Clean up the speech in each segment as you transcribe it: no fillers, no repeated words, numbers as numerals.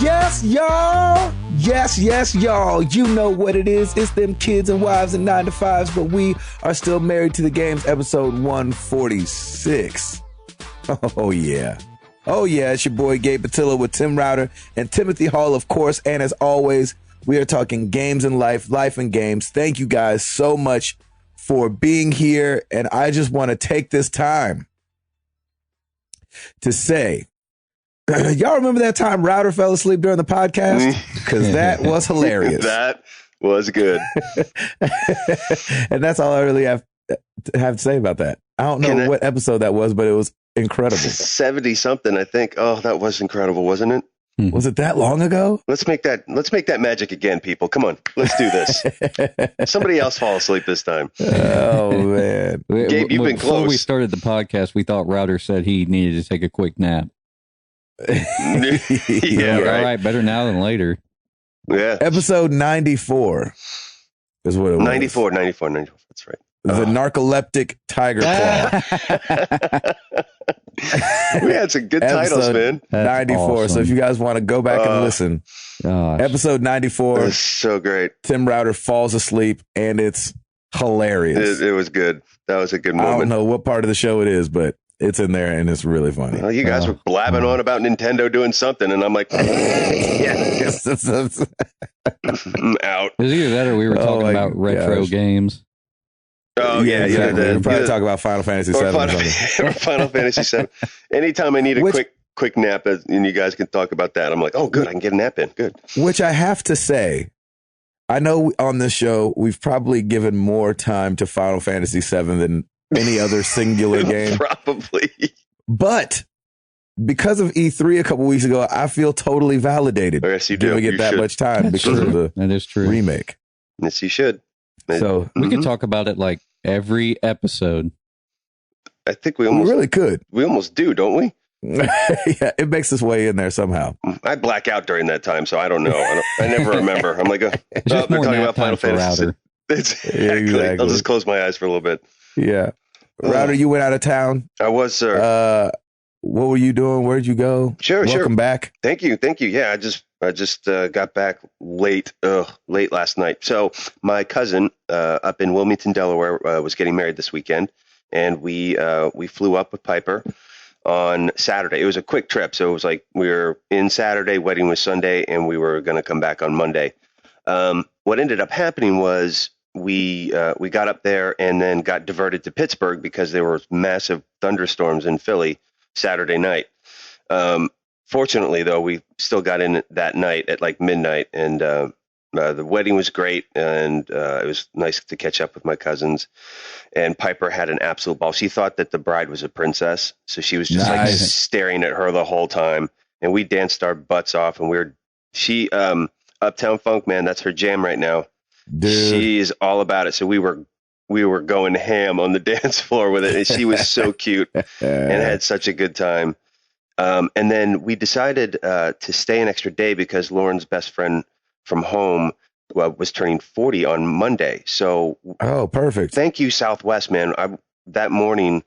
Yes, y'all. Yes, y'all. You know what it is. It's them kids and wives and 9 to 5s, but we are still married to the games, episode 146. Oh, yeah. Oh, yeah. It's your boy Gabe Patillo with Tim Router and Timothy Hall, of course. And as always, we are talking games and life and games. Thank you guys so much for being here. And I just want to take this time to say, y'all remember that time Router fell asleep during the podcast? Because that was hilarious. That was good. And that's all I really have to say about that. I don't know what episode that was, but it was incredible. 70 something, I think. Oh, that was incredible, wasn't it? Was it that long ago? Let's make that magic again, people. Come on, let's do this. Somebody else fall asleep this time. Oh man, Gabe, you've been close. Before we started the podcast, we thought Router said he needed to take a quick nap. Yeah, All right. right, better now than later. Yeah, episode 94 is what it was. 94. That's right. The narcoleptic tiger claw. We had some good titles, man. 94. Awesome. So if you guys want to go back and listen, episode 94. It's so great. Tim Router falls asleep, and it's hilarious. It was good. That was a good moment. I don't know what part of the show it is, but it's in there, and it's really funny. Well, you guys were blabbing on about Nintendo doing something, and I'm like, yes, I'm out. It was either that or we were talking about retro games. Oh, yeah. We'll probably talk about Final Fantasy VII. Or Final Fantasy VII. Anytime I need a quick nap, and you guys can talk about that, I'm like, oh, good, I can get a nap in. Good. Which I have to say, I know on this show, we've probably given more time to Final Fantasy VII than any other singular game. Probably. But because of E3 a couple weeks ago, I feel totally validated. Yes, you do. We get that much time because of the remake. Yes, you should. So we could talk about it like every episode. I think we really could. We almost do, don't we? Yeah, it makes its way in there somehow. I black out during that time, so I don't know. I never remember. I'm like, they're just more talking nap about Final time for Fantasy. Router. Exactly. I'll just close my eyes for a little bit. Yeah. Router, you went out of town. I was, sir. What were you doing? Where'd you go? Sure. Welcome back. Thank you. Yeah, I just got back late last night. So my cousin up in Wilmington, Delaware, was getting married this weekend, and we flew up with Piper on Saturday. It was a quick trip, so it was like we were in Saturday, wedding was Sunday, and we were going to come back on Monday. What ended up happening was we got up there and then got diverted to Pittsburgh because there were massive thunderstorms in Philly Saturday night. Fortunately, though, we still got in that night at like midnight, and the wedding was great, and it was nice to catch up with my cousins. And Piper had an absolute ball. She thought that the bride was a princess, so she was just like staring at her the whole time. And we danced our butts off, and she Uptown Funk, man, that's her jam right now. Dude. She is all about it. So we were going ham on the dance floor with it, and she was so cute and had such a good time. And then we decided to stay an extra day because Lauren's best friend from home was turning 40 on Monday. So, perfect. Thank you, Southwest, man. That morning,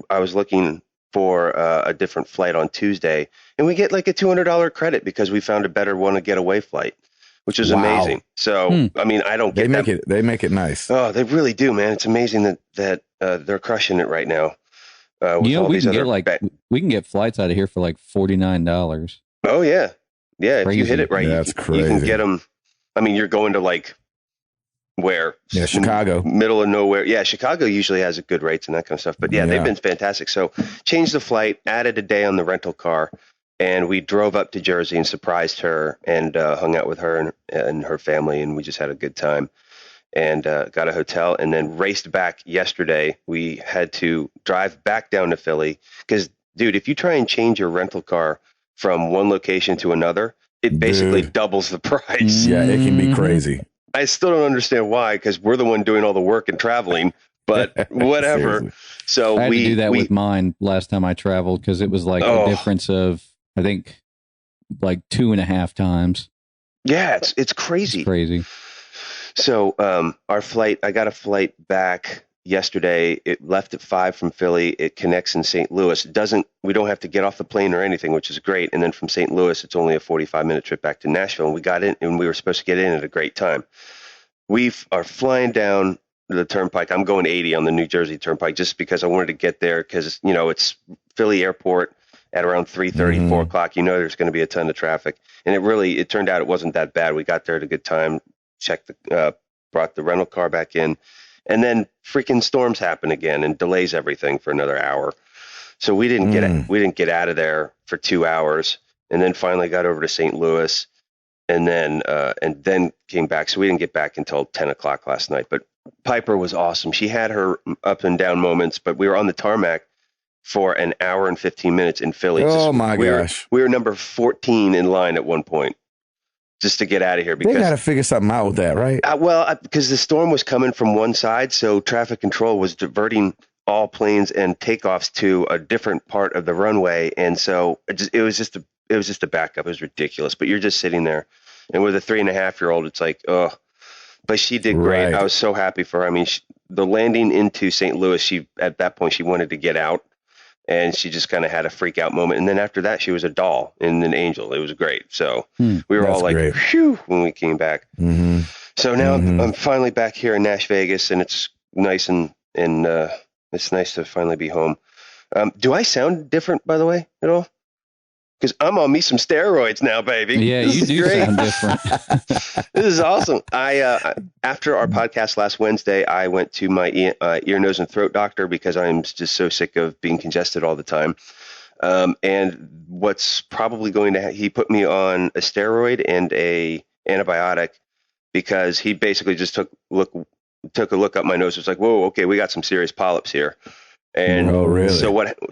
I was looking for a different flight on Tuesday, and we get like a $200 credit because we found a better one to getaway flight, which is amazing. So, I mean, I don't get They make it nice. Oh, they really do, man. It's amazing that they're crushing it right now. We can get flights out of here for like $49. Oh yeah. Crazy. If you hit it right, that's crazy. You can get them. I mean, you're going to like where? Yeah, Chicago, middle of nowhere. Yeah, Chicago usually has good rates and that kind of stuff. But yeah, they've been fantastic. So changed the flight, added a day on the rental car, and we drove up to Jersey and surprised her and hung out with her and her family, and we just had a good time. And got a hotel and then raced back yesterday. We had to drive back down to Philly because, dude, if you try and change your rental car from one location to another, it basically doubles the price. Yeah, it can be crazy. I still don't understand why, because we're the one doing all the work and traveling, but whatever. So I had to do that with mine last time I traveled because it was like a difference of, I think, like 2.5 times. Yeah, it's crazy. It's crazy. So our flight, I got a flight back yesterday. It left at 5 from Philly. It connects in St. Louis. We don't have to get off the plane or anything, which is great. And then from St. Louis, it's only a 45-minute trip back to Nashville. And we got in, and we were supposed to get in at a great time. We are flying down the turnpike. I'm going 80 on the New Jersey turnpike just because I wanted to get there because, it's Philly airport at around 3:30, 4 o'clock. There's going to be a ton of traffic. And it turned out it wasn't that bad. We got there at a good time, brought the rental car back in, and then freaking storms happen again and delays everything for another hour. So we didn't get out of there for 2 hours, and then finally got over to St. Louis, and then came back. So we didn't get back until 10 o'clock last night. But Piper was awesome. She had her up and down moments, but we were on the tarmac for an hour and 15 minutes in Philly. Oh my gosh. We were number 14 in line at one point just to get out of here. Because they got to figure something out with that, right? Because the storm was coming from one side, so traffic control was diverting all planes and takeoffs to a different part of the runway. And so it was just a backup. It was ridiculous. But you're just sitting there. And with a 3.5-year-old, it's like, oh. But she did great. Right. I was so happy for her. I mean, the landing into St. Louis, at that point, she wanted to get out. And she just kind of had a freak out moment. And then after that, she was a doll and an angel. It was great. So we were all like, phew, when we came back. Mm-hmm. So now I'm finally back here in Nash Vegas, and it's nice and it's nice to finally be home. Do I sound different, by the way, at all? Because I'm on me some steroids now, baby. Yeah, you do sound different. This is awesome. After our podcast last Wednesday, I went to my ear, nose, and throat doctor because I'm just so sick of being congested all the time. And what's probably going to he put me on a steroid and a antibiotic because he basically just took a look up my nose. It's like, whoa, okay, we got some serious polyps here. And really?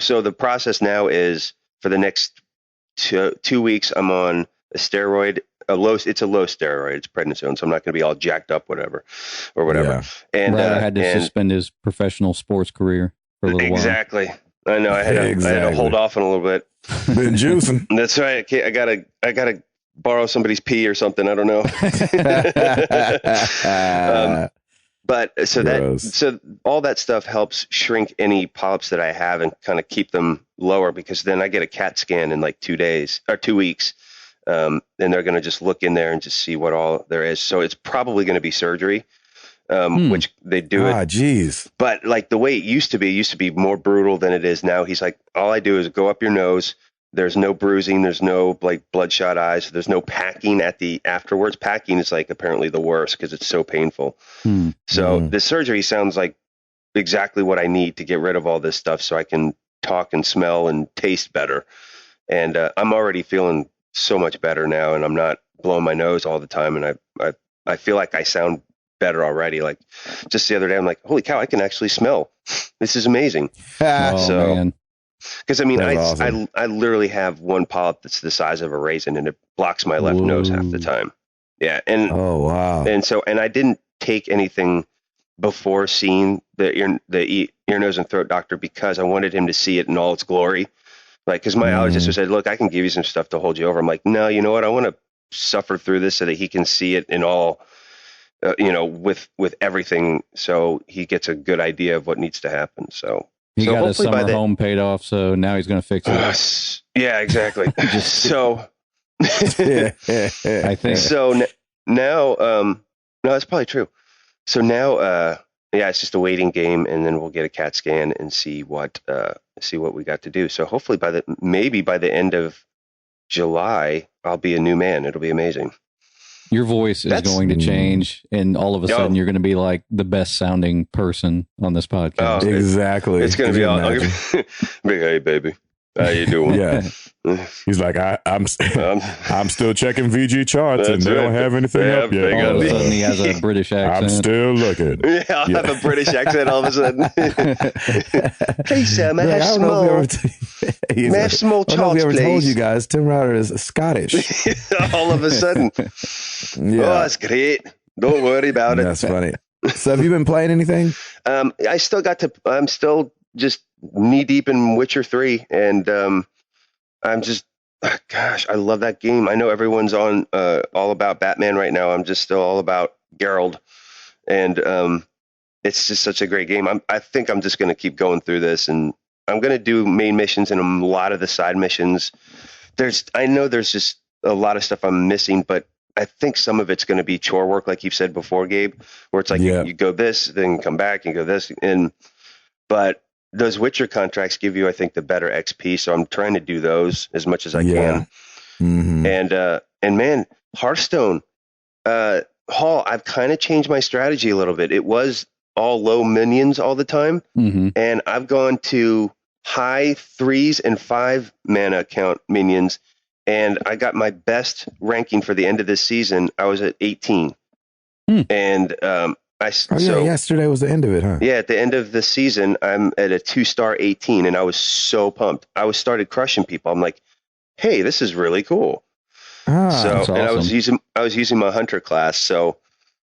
So the process now is for the next 2 weeks, I'm on a steroid, it's a low steroid. It's prednisone. So I'm not going to be all jacked up, whatever. Yeah. And I had to suspend his professional sports career for a little while. Exactly. I know. I had to hold off on a little bit. Been juicing. That's right. I gotta borrow somebody's pee or something. I don't know. But so all that stuff helps shrink any polyps that I have and kind of keep them lower because then I get a CAT scan in like 2 days or 2 weeks. And they're going to just look in there and just see what all there is. So it's probably going to be surgery, which they do it. Geez. But like the way it used to be more brutal than it is now. He's like, all I do is go up your nose. There's no bruising. There's no like bloodshot eyes. There's no packing afterwards. Packing is like apparently the worst because it's so painful. So the surgery sounds like exactly what I need to get rid of all this stuff so I can talk and smell and taste better. And I'm already feeling so much better now, and I'm not blowing my nose all the time. And I feel like I sound better already. Like just the other day, I'm like, holy cow, I can actually smell. This is amazing. Man. Because I mean, awesome. I literally have one polyp that's the size of a raisin, and it blocks my left nose half the time. Yeah, and wow, and I didn't take anything before seeing the ear, nose, and throat doctor because I wanted him to see it in all its glory. Like, because my allergist said, "Look, I can give you some stuff to hold you over." I'm like, no, you know what? I want to suffer through this so that he can see it in all, with everything, so he gets a good idea of what needs to happen. So. He got his summer home paid off, so now he's going to fix it. Yeah, exactly. So, I think so now. No, that's probably true. So now, it's just a waiting game, and then we'll get a CAT scan and see what we got to do. So hopefully maybe by the end of July, I'll be a new man. It'll be amazing. Your voice is going to change, and all of a sudden you're going to be like the best sounding person on this podcast. Exactly. It's going to be all big. Hey, baby, how you doing? Yeah. He's like, I'm still checking VG charts, and they don't have anything up yet. All of a sudden, he has a British accent. I'm still looking. Yeah, I'll have a British accent all of a sudden. Hey, Sam, I have small charts, please. I don't know if we ever told you guys, Tim Ryder is Scottish. All of a sudden. Yeah. Oh, that's great. Don't worry about it. That's funny. So have you been playing anything? I'm still just knee deep in Witcher 3, and I'm just, gosh, I love that game. I know everyone's on all about Batman right now. I'm just still all about Geralt, and it's just such a great game. I think I'm just going to keep going through this, and I'm going to do main missions and a lot of the side missions. I know there's just a lot of stuff I'm missing, but I think some of it's going to be chore work, like you've said before, Gabe, where it's like you go this, then come back and go this. But those Witcher contracts give you, I think, the better XP. So I'm trying to do those as much as I can. Mm-hmm. And man, Hearthstone, Hall, I've kind of changed my strategy a little bit. It was all low minions all the time. Mm-hmm. And I've gone to high 3s and 5 mana count minions. And I got my best ranking for the end of this season. I was at 18. And yesterday was the end of it, huh? Yeah, at the end of the season, I'm at a 2-star 18, and I was so pumped. I started crushing people. I'm like, hey, this is really cool. That's awesome. And I was using my hunter class. So,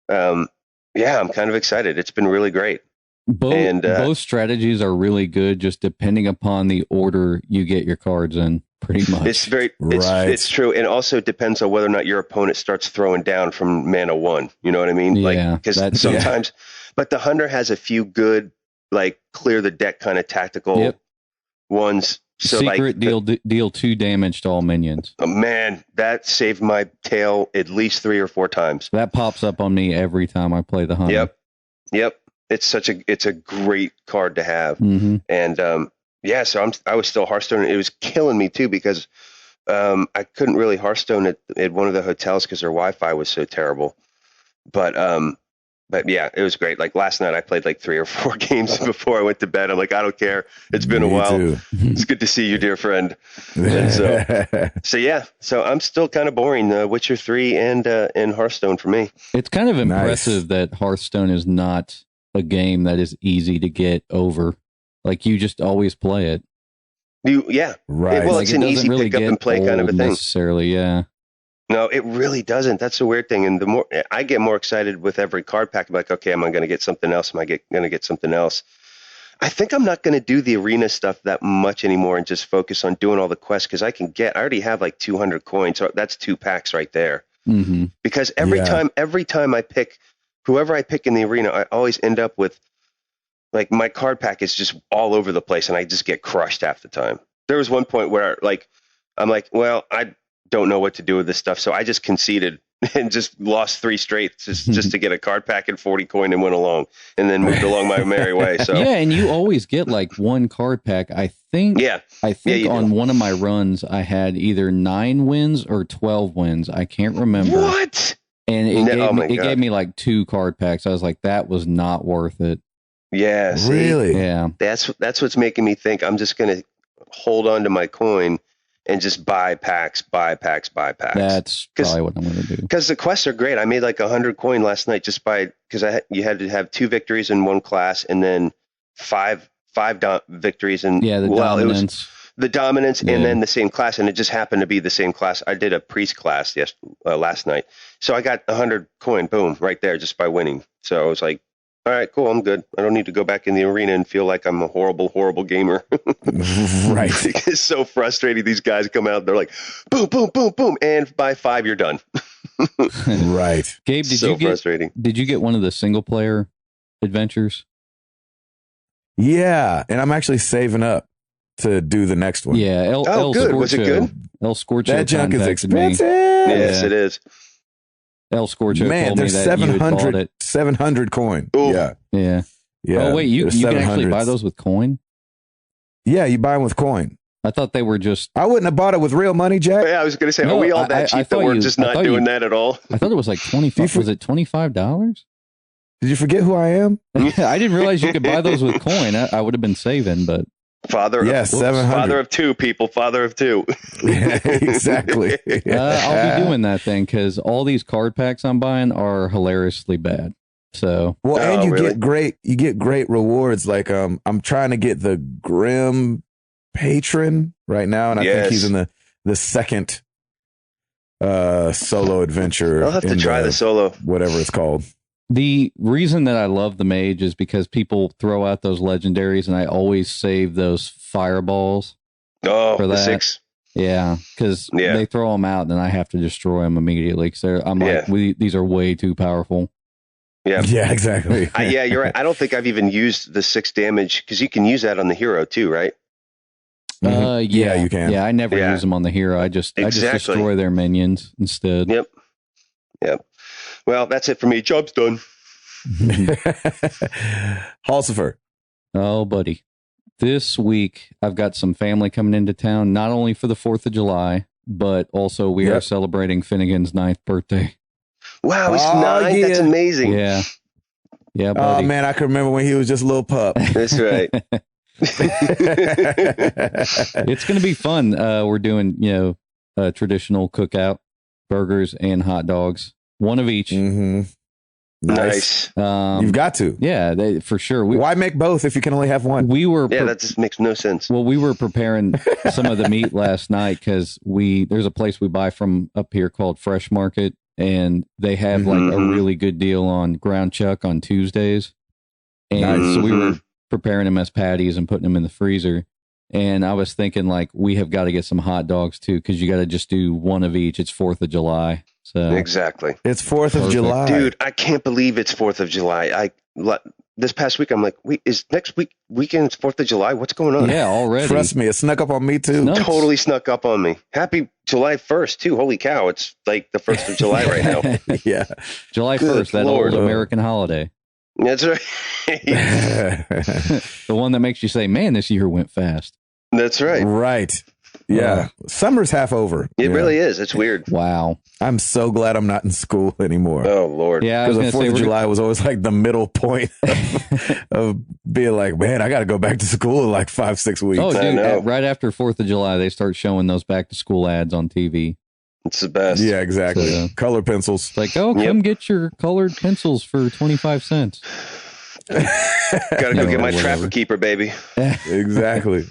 yeah, I'm kind of excited. It's been really great. Both strategies are really good, just depending upon the order you get your cards in. Pretty much. It's true. And also it depends on whether or not your opponent starts throwing down from mana 1. You know what I mean? Yeah. Because sometimes, but the hunter has a few good, like clear the deck kind of tactical ones. So Secret deal 2 damage to all minions. Oh, man, that saved my tail at least 3 or 4 times. That pops up on me every time I play the hunter. Yep. It's a great card to have. Mm-hmm. And, yeah, so I was still Hearthstone. It was killing me too because I couldn't really Hearthstone at one of the hotels because their Wi-Fi was so terrible. But yeah, it was great. Like last night, I played like 3 or 4 games before I went to bed. I'm like, I don't care. It's been a while. Too. It's good to see you, dear friend. And so yeah. So I'm still kind of boring. Witcher 3 and Hearthstone for me. It's kind of impressive that Hearthstone is not a game that is easy to get over. Like you just always play it. Right. Well, it's an easy really pick up and play kind of a thing. Necessarily, yeah. No, it really doesn't. That's the weird thing. And the more I get more excited with every card pack, I'm like, okay, am I going to get something else? Am I going to get something else? I think I'm not going to do the arena stuff that much anymore and just focus on doing all the quests because I already have like 200 coins. So that's 2 packs right there. Mm-hmm. Because every time I pick whoever I pick in the arena, I always end up with like my card pack is just all over the place and I just get crushed half the time. There was one point where like, I'm like, well, I don't know what to do with this stuff. So I just conceded and just lost 3 straight just to get a card pack and 40 coin and went along and then moved along my merry way. So yeah. And you always get like 1 card pack. I think on one of my runs, I had either 9 wins or 12 wins. I can't remember. What? And it gave me like 2 card packs. I was like, that was not worth it. Yeah. See, really? Yeah. That's what's making me think I'm just going to hold on to my coin and just buy packs. That's probably what I'm going to do. Because the quests are great. I made like 100 coin last night just because you had to have 2 victories in one class and then 5 victories in dominance. It was the dominance and then the same class, and it just happened to be the same class. I did a priest class last night, so I got 100 coin, boom, right there just by winning. So I was like, all right, cool, I'm good. I don't need to go back in the arena and feel like I'm a horrible, horrible gamer. Right. It's so frustrating. These guys come out, they're like, boom, boom, boom, boom, and by 5, you're done. Right. Gabe, frustrating. Did you get one of the single player adventures? Yeah, and I'm actually saving up to do the next one. Yeah. Good. Scorcho, was it good? El Scorcho. That junk is expensive. Yes, it is. El Scorcho told me that 700 coin. Ooh. Yeah. Oh, wait, you can actually buy those with coin? Yeah, you buy them with coin. I thought they were just... I wouldn't have bought it with real money, Jack. Yeah, I was going to say, are we all that cheap that we're just not doing that at all? I thought it was like $25. Was it $25? Did you forget who I am? I didn't realize you could buy those with coin. I would have been saving, but... Father of 2 people. Father of 2. Yeah, exactly. I'll be doing that thing because all these card packs I'm buying are hilariously bad. So and you get great rewards. Like I'm trying to get the Grim Patron right now, and I think he's in the second solo adventure. I'll have to try the solo, whatever it's called. The reason that I love the mage is because people throw out those legendaries, and I always save those fireballs. Oh, for that. The 6. Yeah, because they throw them out, and then I have to destroy them immediately. Because these are way too powerful. Yeah. Yeah, exactly. Yeah, you're right. I don't think I've even used the 6 damage because you can use that on the hero too, right? Yeah, you can. Yeah, I never use them on the hero. I just destroy their minions instead. Yep. Well, that's it for me. Job's done. Halsifer. Oh, buddy. This week, I've got some family coming into town, not only for the 4th of July, but also we are celebrating Finnegan's 9th birthday. Wow, he's 9? Yeah. That's amazing. Yeah. Yeah, buddy. Oh, man, I can remember when he was just a little pup. That's right. It's going to be fun. We're doing, a traditional cookout, burgers and hot dogs, one of each. Mm-hmm. Nice. You've got to. Yeah, for sure. Why make both if you can only have one? That just makes no sense. Well, we were preparing some of the meat last night because there's a place we buy from up here called Fresh Market, and they have like a really good deal on ground chuck on Tuesdays. And so we were preparing them as patties and putting them in the freezer. And I was thinking, like, we have got to get some hot dogs too, because you got to just do one of each. It's 4th of July. So exactly. It's 4th of July. Dude, I can't believe it's 4th of July. This past week, I'm like, wait, is next weekend it's 4th of July? What's going on? Yeah, already. Trust me, it snuck up on me too. Totally snuck up on me. Happy July 1st too. Holy cow. It's like the 1st of July right now. Yeah. July 1st, that old American holiday. That's right. The one that makes you say, man, this year went fast. That's right. Right. Yeah. Summer's half over. It really is. It's weird. Wow. I'm so glad I'm not in school anymore. Oh, Lord. Yeah. Because the 4th of July was always like the middle point of being like, man, I got to go back to school in like 5-6 weeks. Oh, dude. Right after 4th of July, they start showing those back to school ads on TV. It's the best. Yeah, exactly. So, color pencils. It's like, come get your colored pencils for 25 cents. Gotta go get my Trapper Keeper, baby. Exactly.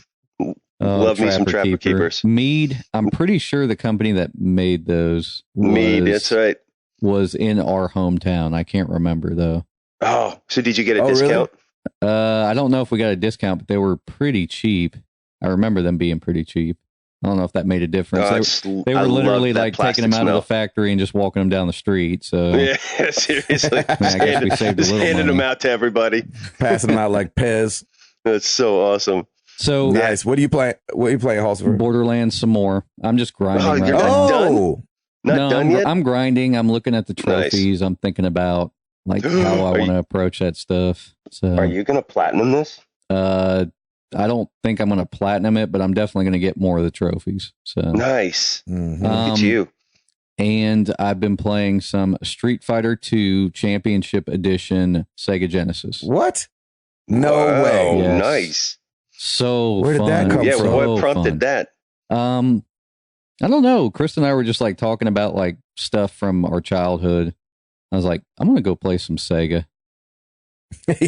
Love me some Trapper Keepers. Mead, I'm pretty sure the company that made those that's right. Was in our hometown. I can't remember though. Oh, so did you get a discount? Really? I don't know if we got a discount, but they were pretty cheap. I remember them being pretty cheap. I don't know if that made a difference. They were literally like taking them out of the factory and just walking them down the street. So yeah, seriously. I guess we saved a little money. Handing them out to everybody. Passing them out like Pez. That's so awesome. So nice. What are you playing? Halsifer? Borderlands some more. I'm just grinding. Oh, you're not done? Not done yet? I'm grinding. I'm looking at the trophies. Nice. I'm thinking about like how I want to approach that stuff. So are you going to platinum this? I don't think I'm going to platinum it, but I'm definitely going to get more of the trophies. So nice. Look at you. And I've been playing some Street Fighter 2 Championship Edition Sega Genesis. What? No way. Yes. Nice. So where did that come from? Yeah, what prompted that? I don't know. Chris and I were just like talking about like stuff from our childhood. I was like, I'm going to go play some Sega.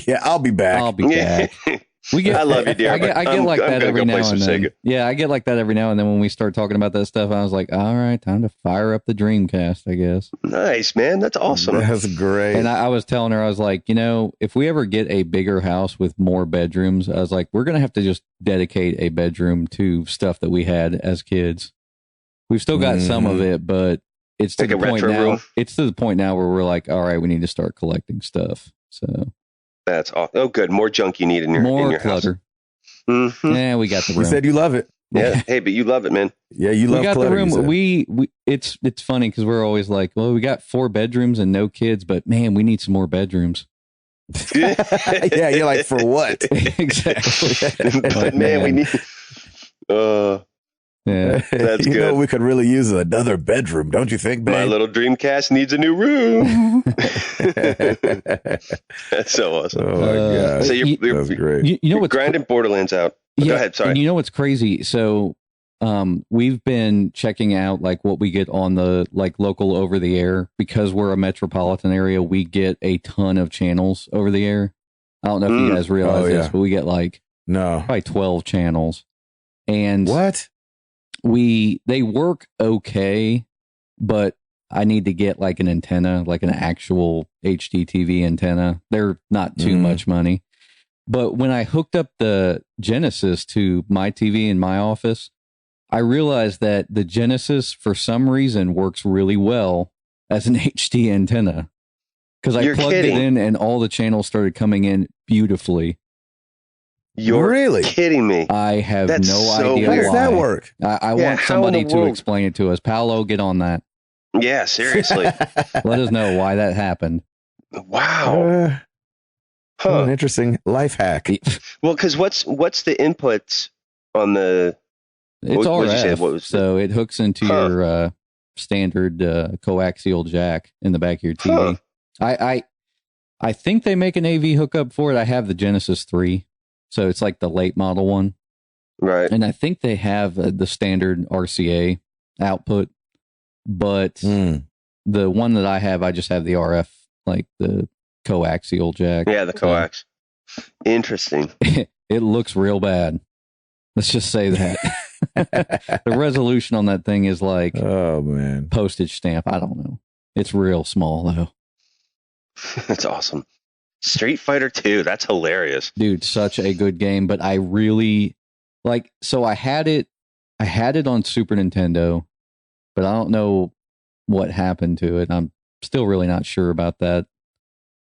Yeah, I'll be back. I love you, dear. I get like that every now and then. Yeah, I get like that every now and then when we start talking about that stuff. I was like, all right, time to fire up the Dreamcast, I guess. Nice, man. That's awesome. That's great. And I was telling her, I was like, if we ever get a bigger house with more bedrooms, I was like, we're going to have to just dedicate a bedroom to stuff that we had as kids. We've still got some of it, but it's to the point now. Room. It's to the point now where we're like, all right, we need to start collecting stuff. So. That's awesome. Oh, good. More junk you need in your clutter. House. Mm-hmm. Yeah, we got the room. You said you love it. Yeah. Hey, but you love it, man. Yeah, you love clutter. We got the room. We it's funny because we're always like, well, we got 4 bedrooms and no kids, but man, we need some more bedrooms. Yeah, you're like, for what? Exactly. But man, we need. Yeah, that's good. We could really use another bedroom, don't you think, babe? My little Dreamcast needs a new room. That's so awesome. Oh my god! So you're great. You know what's grinding Borderlands out. Yeah, go ahead. Sorry. And you know what's crazy? So, we've been checking out like what we get on the like local over the air because we're a metropolitan area. We get a ton of channels over the air. I don't know if you guys realize this, but we get like probably 12 channels. And what? They work okay, but I need to get like an antenna, like an actual HDTV antenna. They're not too much money. But when I hooked up the Genesis to my TV in my office, I realized that the Genesis, for some reason, works really well as an HD antenna. Because I plugged it in and all the channels started coming in beautifully. You're really kidding me. I have no idea How does that work? I want somebody to explain it to us. Paolo, get on that. Yeah, seriously. Let us know why that happened. Wow. An interesting life hack. Well, because what's the inputs on the... It's RF, so it hooks into your standard coaxial jack in the back of your TV. I think they make an AV hookup for it. I have the Genesis 3, so it's like the late model one. Right. And I think they have the standard RCA output, but the one that I have, I just have the RF, like the coaxial jack. Yeah, the coax. Interesting. It looks real bad. Let's just say that. The resolution on that thing is like, oh man, postage stamp. I don't know. It's real small though. That's awesome. Street Fighter 2. That's hilarious, dude. Such a good game. But I really like. So I had it on Super Nintendo, but I don't know what happened to it. I'm still really not sure about that.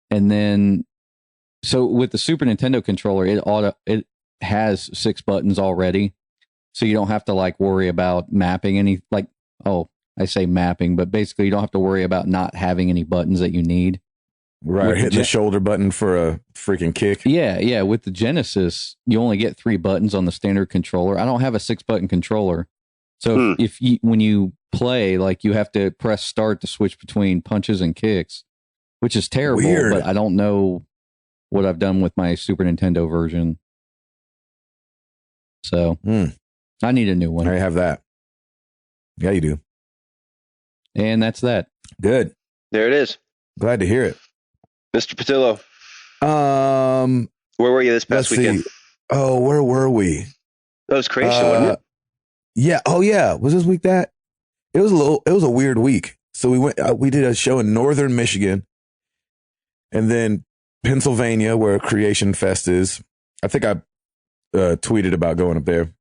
And then, so with the Super Nintendo controller, it has 6 buttons already. So you don't have to like worry about mapping any, like, I say mapping, but basically you don't have to worry about not having any buttons that you need. Right. Hitting the shoulder button for a freaking kick. Yeah. Yeah. With the Genesis, you only get 3 buttons on the standard controller. I don't have a 6-button controller. So if you, when you play, like you have to press start to switch between punches and kicks, which is terrible, but I don't know what I've done with my Super Nintendo version. So I need a new one. I have that. Yeah, you do. And that's that. Good. There it is. Glad to hear it. Mr. Patillo. Where were you this past weekend? Oh, where were we? That was Creation, wasn't it? Yeah. Oh, yeah. Was this week that? It was a weird week. So we did a show in Northern Michigan and then Pennsylvania where Creation Fest is. I think I tweeted about going up there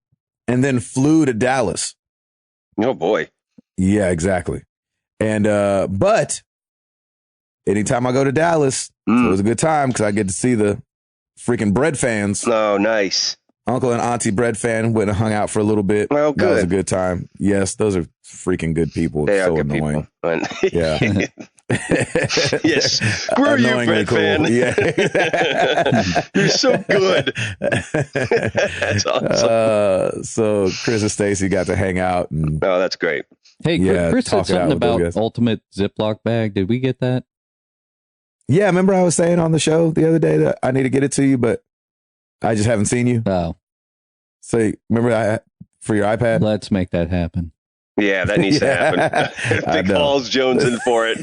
and then flew to Dallas. Oh boy. Yeah, exactly. And, but anytime I go to Dallas, so it was a good time because I get to see the freaking Bread fans. Oh, nice. Uncle and Auntie Bread fan went and hung out for a little bit. Well, good. That was a good time. Yes, those are freaking good people. They so are good annoying. People. Yeah. Yes. Screw you, Bread fan. Yeah. You're so good. That's awesome. So Chris and Stacy got to hang out. And, oh, that's great. Hey, Chris said something about Ultimate Ziploc bag. Did we get that? Yeah, remember I was saying on the show the other day that I need to get it to you, but I just haven't seen you. Oh. So remember for your iPad? Let's make that happen. Yeah, that needs to happen. Big Paul's jonesing for it.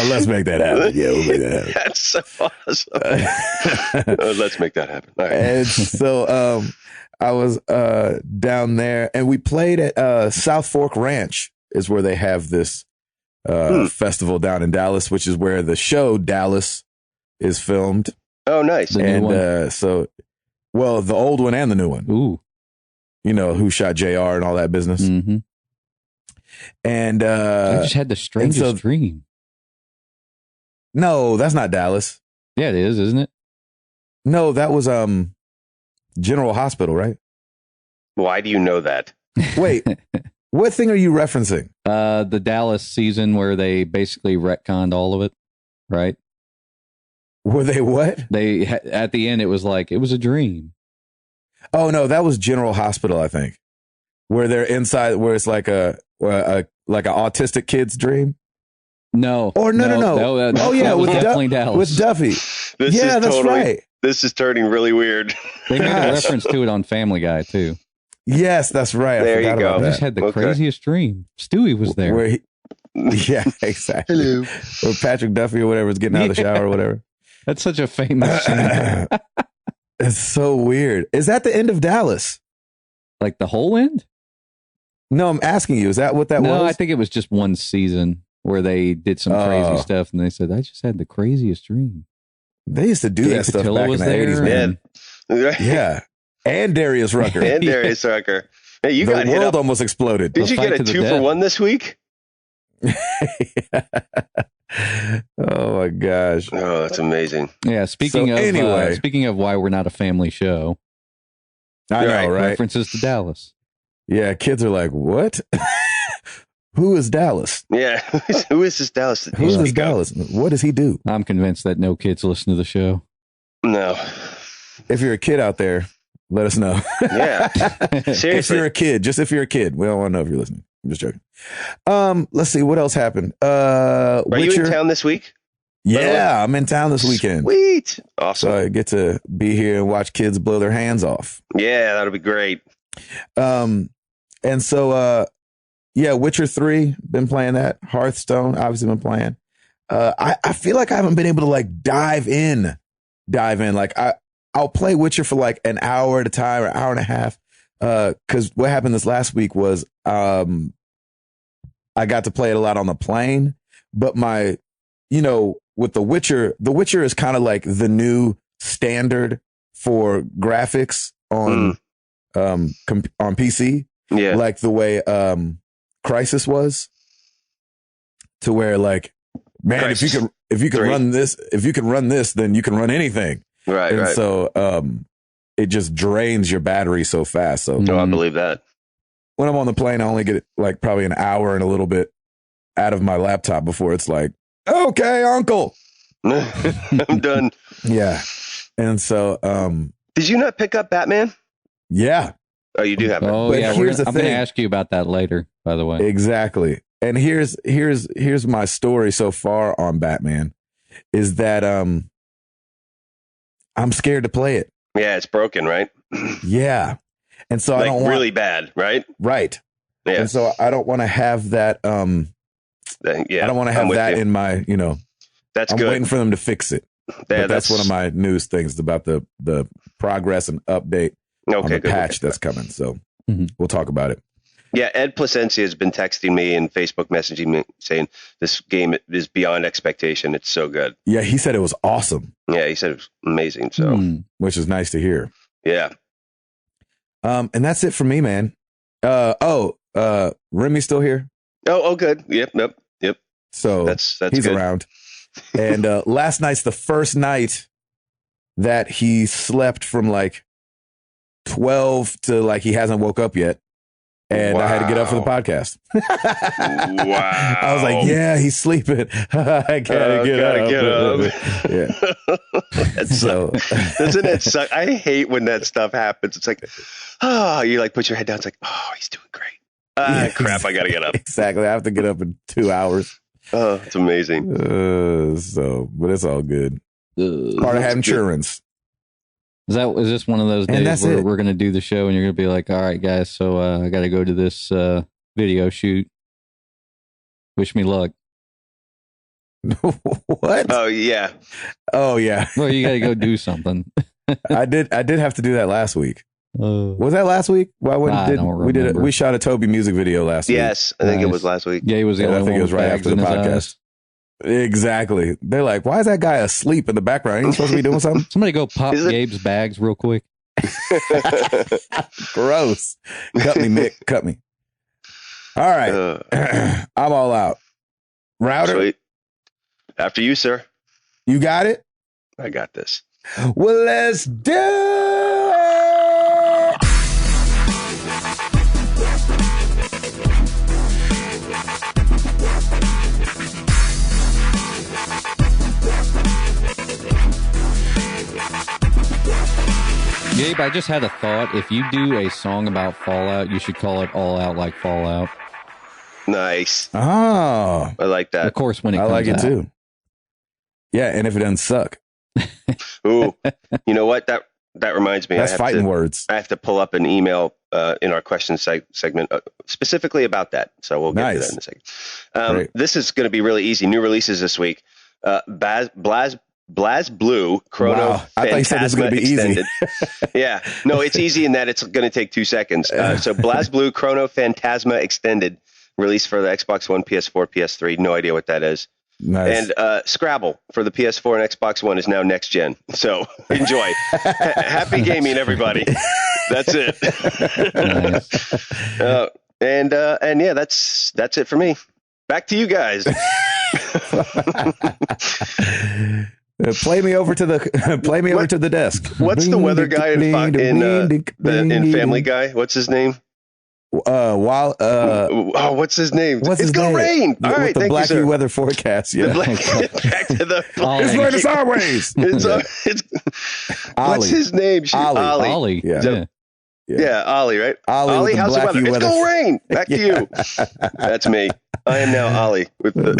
Let's make that happen. Yeah, we'll make that happen. That's so awesome. Let's make that happen. All right. And so I was down there and we played at South Fork Ranch is where they have this festival down in Dallas, which is where the show Dallas is filmed. Oh, nice. And well, the old one and the new one. Ooh. You know, Who Shot JR and all that business. Mm-hmm. And I just had the strangest dream. No, that's not Dallas. Yeah, it is, isn't it? No, that was General Hospital, right? Why do you know that? Wait, what thing are you referencing? The Dallas season where they basically retconned all of it, right? Were they what? They at the end it was like it was a dream. Oh no, that was General Hospital, I think, where they're inside, where it's like a like an autistic kid's dream. No, or no. Oh yeah, with definitely Dallas with Duffy. That's right. This is turning really weird. They made a reference to it on Family Guy too. Yes, that's right. There you go. I just had the craziest dream. Stewie was there. Yeah, exactly. Hello. Or Patrick Duffy or whatever is getting out of the shower or whatever. That's such a famous scene. It's so weird. Is that the end of Dallas? Like the whole end? No, I'm asking you. Is that what that was? No, I think it was just one season where they did some crazy stuff, and they said, "I just had the craziest dream." They used to do that stuff back in the 80s, man. Yeah, and Darius Rucker. Hey, you got the world almost exploded. Did you get a 2-for-1 this week? Oh my gosh. Oh, that's amazing. Yeah. Speaking of why we're not a family show, I know, right? References to Dallas. Yeah, kids are like, what? Who is Dallas? Yeah, who is this Dallas? Who is this Dallas? What does he do? I'm convinced that no kids listen to the show. No. If you're a kid out there, let us know. Yeah. Seriously. If you're a kid, just if you're a kid. We don't want to know if you're listening. I'm just joking. Let's see what else happened. Are Witcher? you in town this week? Yeah, I'm in town this weekend. Sweet. Awesome. So I get to be here and watch kids blow their hands off. Yeah, that'll be great. And so yeah, Witcher 3, been playing that. Hearthstone, obviously been playing. I feel like I haven't been able to like dive in. Like I'll play Witcher for like an hour at a time or hour and a half. Cause what happened this last week was, I got to play it a lot on the plane, but with The Witcher is kind of like the new standard for graphics on PC. Yeah. Like the way, Crisis was, to where like, man, Crisis if you can 3. run this, then you can run anything. Right. And right. so, it just drains your battery so fast. So No, I believe that. when I'm on the plane, I only get like probably an hour and a little bit out of my laptop before it's like, okay, uncle. I'm done. Yeah. And so, Did you not pick up Batman? yeah, Oh, you do have it. Oh, But yeah. here's the I'm going to thing. ask you about that later, by the way. exactly. And here's my story so far on Batman is that, I'm scared to play it. Yeah, it's broken, right? Yeah. And so I Like don't want, really bad, right? right. Yeah. And so I don't want to have that, Yeah. I don't want to I'm have with that you. in my, That's I'm good. waiting for them to fix it. Yeah, But that's one of my news things about the progress and update on okay. the Good. patch that's coming. So Mhm. we'll talk about it. Yeah, Ed Placencia has been texting me and Facebook messaging me saying this game is beyond expectation. It's so good. Yeah, he said it was awesome, Yeah, he said it was amazing. So which is nice to hear. yeah. And that's it for me, man. Remy's still here, Oh, good. Yep. so That's he's good. around. And last night's the first night that he slept from like 12 to like he hasn't woke up yet. And I had to get up for the Wow. podcast. Wow. I was like, yeah, he's sleeping. I gotta get up. Yeah. That's So doesn't it suck? I hate when that stuff happens. It's like, you like put your head down. It's like, oh, he's doing great. Yeah, Crap, I gotta get up. Exactly. I have to get up in 2 hours. Oh, it's amazing. But it's all good. Part of having insurance. Is this one of those And days that's where it. we're going to do the show and you're going to be like, all right, guys, so I got to go to this video shoot. Wish me luck. What? Oh yeah. Oh yeah. Well, you got to go do something. I did have to do that last week. Uh, Was that last week? Why I wouldn't don't we did it? remember. We shot a Toby music video last week. Yes, I think it Nice. was last week. yeah, he was the And I only think one it was with right bags after the in his podcast. eyes. Exactly. They're like, why is that guy asleep in the background? Ain't he supposed to be doing something? Somebody go pop Is it- Gabe's bags real quick. Gross. Cut me, Mick. Cut me. All right. I'm all out. Router, Sweet. After you, sir. you got it? I got this. Well, let's do it. Gabe, I just had a thought. If you do a song about Fallout, you should call it All Out Like Fallout. Nice. Oh, I like Of that. course, when it I comes like it out. too. Yeah, and if it doesn't suck, Ooh, you know what? That reminds me. that's I have fighting to, words. I have to pull up an email in our question segment specifically about that. So we'll get to that in a second. Great. This is going to be really easy. New releases this week. Blaz Blue Chrono Wow. I thought you said this was Phantasma gonna be easy. Extended. Yeah, no, it's easy in that it's going to take 2 seconds. So Blaz Blue Chrono Phantasma Extended, released for the Xbox One, PS4, PS3. No idea what that is. Nice. And Scrabble for the PS4 and Xbox One is now next gen. So enjoy. Happy gaming, everybody. That's it. Nice. And yeah, that's it for me. back to you guys. Play me over to the desk. What's the weather guy in Family Guy? What's his name? What's his name? It's gonna rain. All right, the thank Blackie you, sir. weather forecast. Yeah, Back to the. It's raining sideways. What's his name? Ollie. Yeah, Ollie, right? Ollie, how's the weather? It's gonna rain. Back to you. That's me. I am now Ollie with the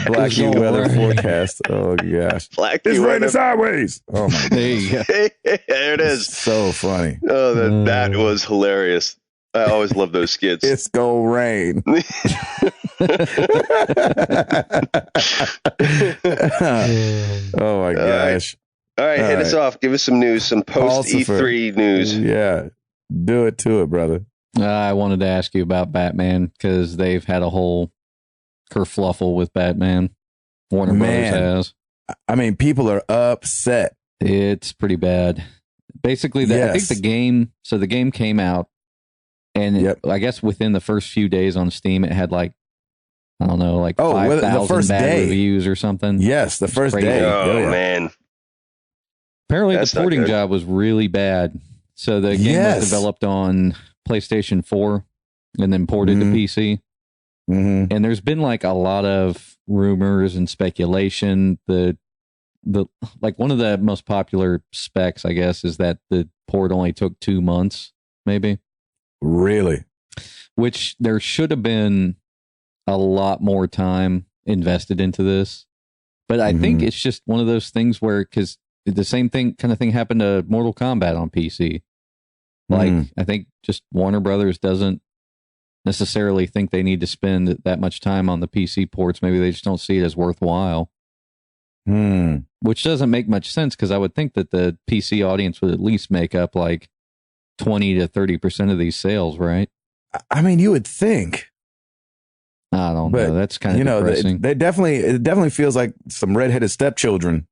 Blackie weather forecast. Oh gosh, it's raining sideways. Oh my! There you go. There it is. So funny. Oh, that was hilarious. I always love those skits. It's gonna rain. Oh my gosh. All right, hit us off. Give us some news, some post E3 news. Yeah, do it to it, brother. I wanted to ask you about Batman because they've had a whole kerfluffle with Batman. Warner Brothers has. I mean, people are upset. It's pretty bad. Basically, I think the game came out, and I guess within the first few days on Steam, it had 5,000 bad reviews or something. Yes, the first day. Oh, man. Apparently, the porting job was really bad. So the game was developed on PlayStation 4 and then ported to PC. Mm-hmm. And there's been a lot of rumors and speculation. The one of the most popular specs, I guess, is that the port only took 2 months, maybe. Really? Which there should have been a lot more time invested into this. But I think it's just one of those things where, because the same kind of thing happened to Mortal Kombat on PC. I think just Warner Brothers doesn't necessarily think they need to spend that much time on the PC ports. Maybe they just don't see it as worthwhile. Which doesn't make much sense, because I would think that the PC audience would at least make up 20 to 30% of these sales, right? I mean, you would think. I don't know. That's kind of depressing. It definitely feels like some redheaded stepchildren.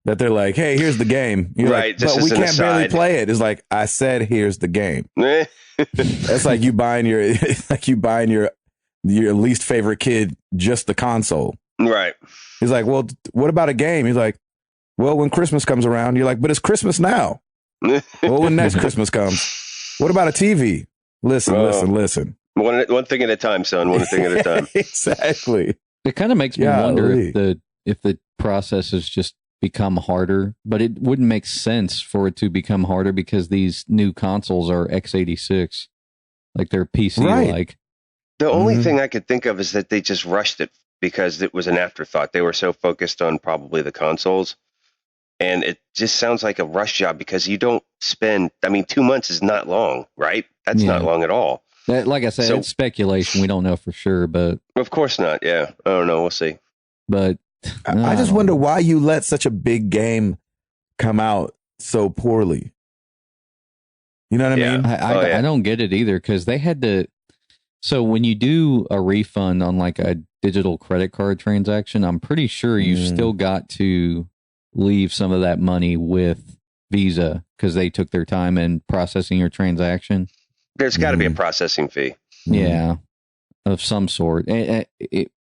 That they're like, hey, here's the game. You're right. but we can't barely play it. It's like, I said, here's the game. That's like you buying your least favorite kid just the console. Right. He's like, well, what about a game? He's like, well, when Christmas comes around, you're like, but it's Christmas now. Well, when next Christmas comes, what about a TV? Listen. One thing at a time, son. One thing at a time. Exactly. It kind of makes me wonder if the process has just become harder, but it wouldn't make sense for it to become harder because these new consoles are x86, they're PC like. The only thing I could think of is that they just rushed it because it was an afterthought. They were so focused on probably the consoles, and it just sounds like a rush job because you don't spend. I mean, 2 months is not long, right? That's not long at all. Like I said, it's speculation. We don't know for sure, but of course not. Yeah, I don't know. We'll see. But I just wonder why you let such a big game come out so poorly. You know what I mean? I don't get it either, because they had to. So when you do a refund on a digital credit card transaction, I'm pretty sure you still got to leave some of that money with Visa because they took their time in processing your transaction. There's got to be a processing fee. Yeah. Of some sort.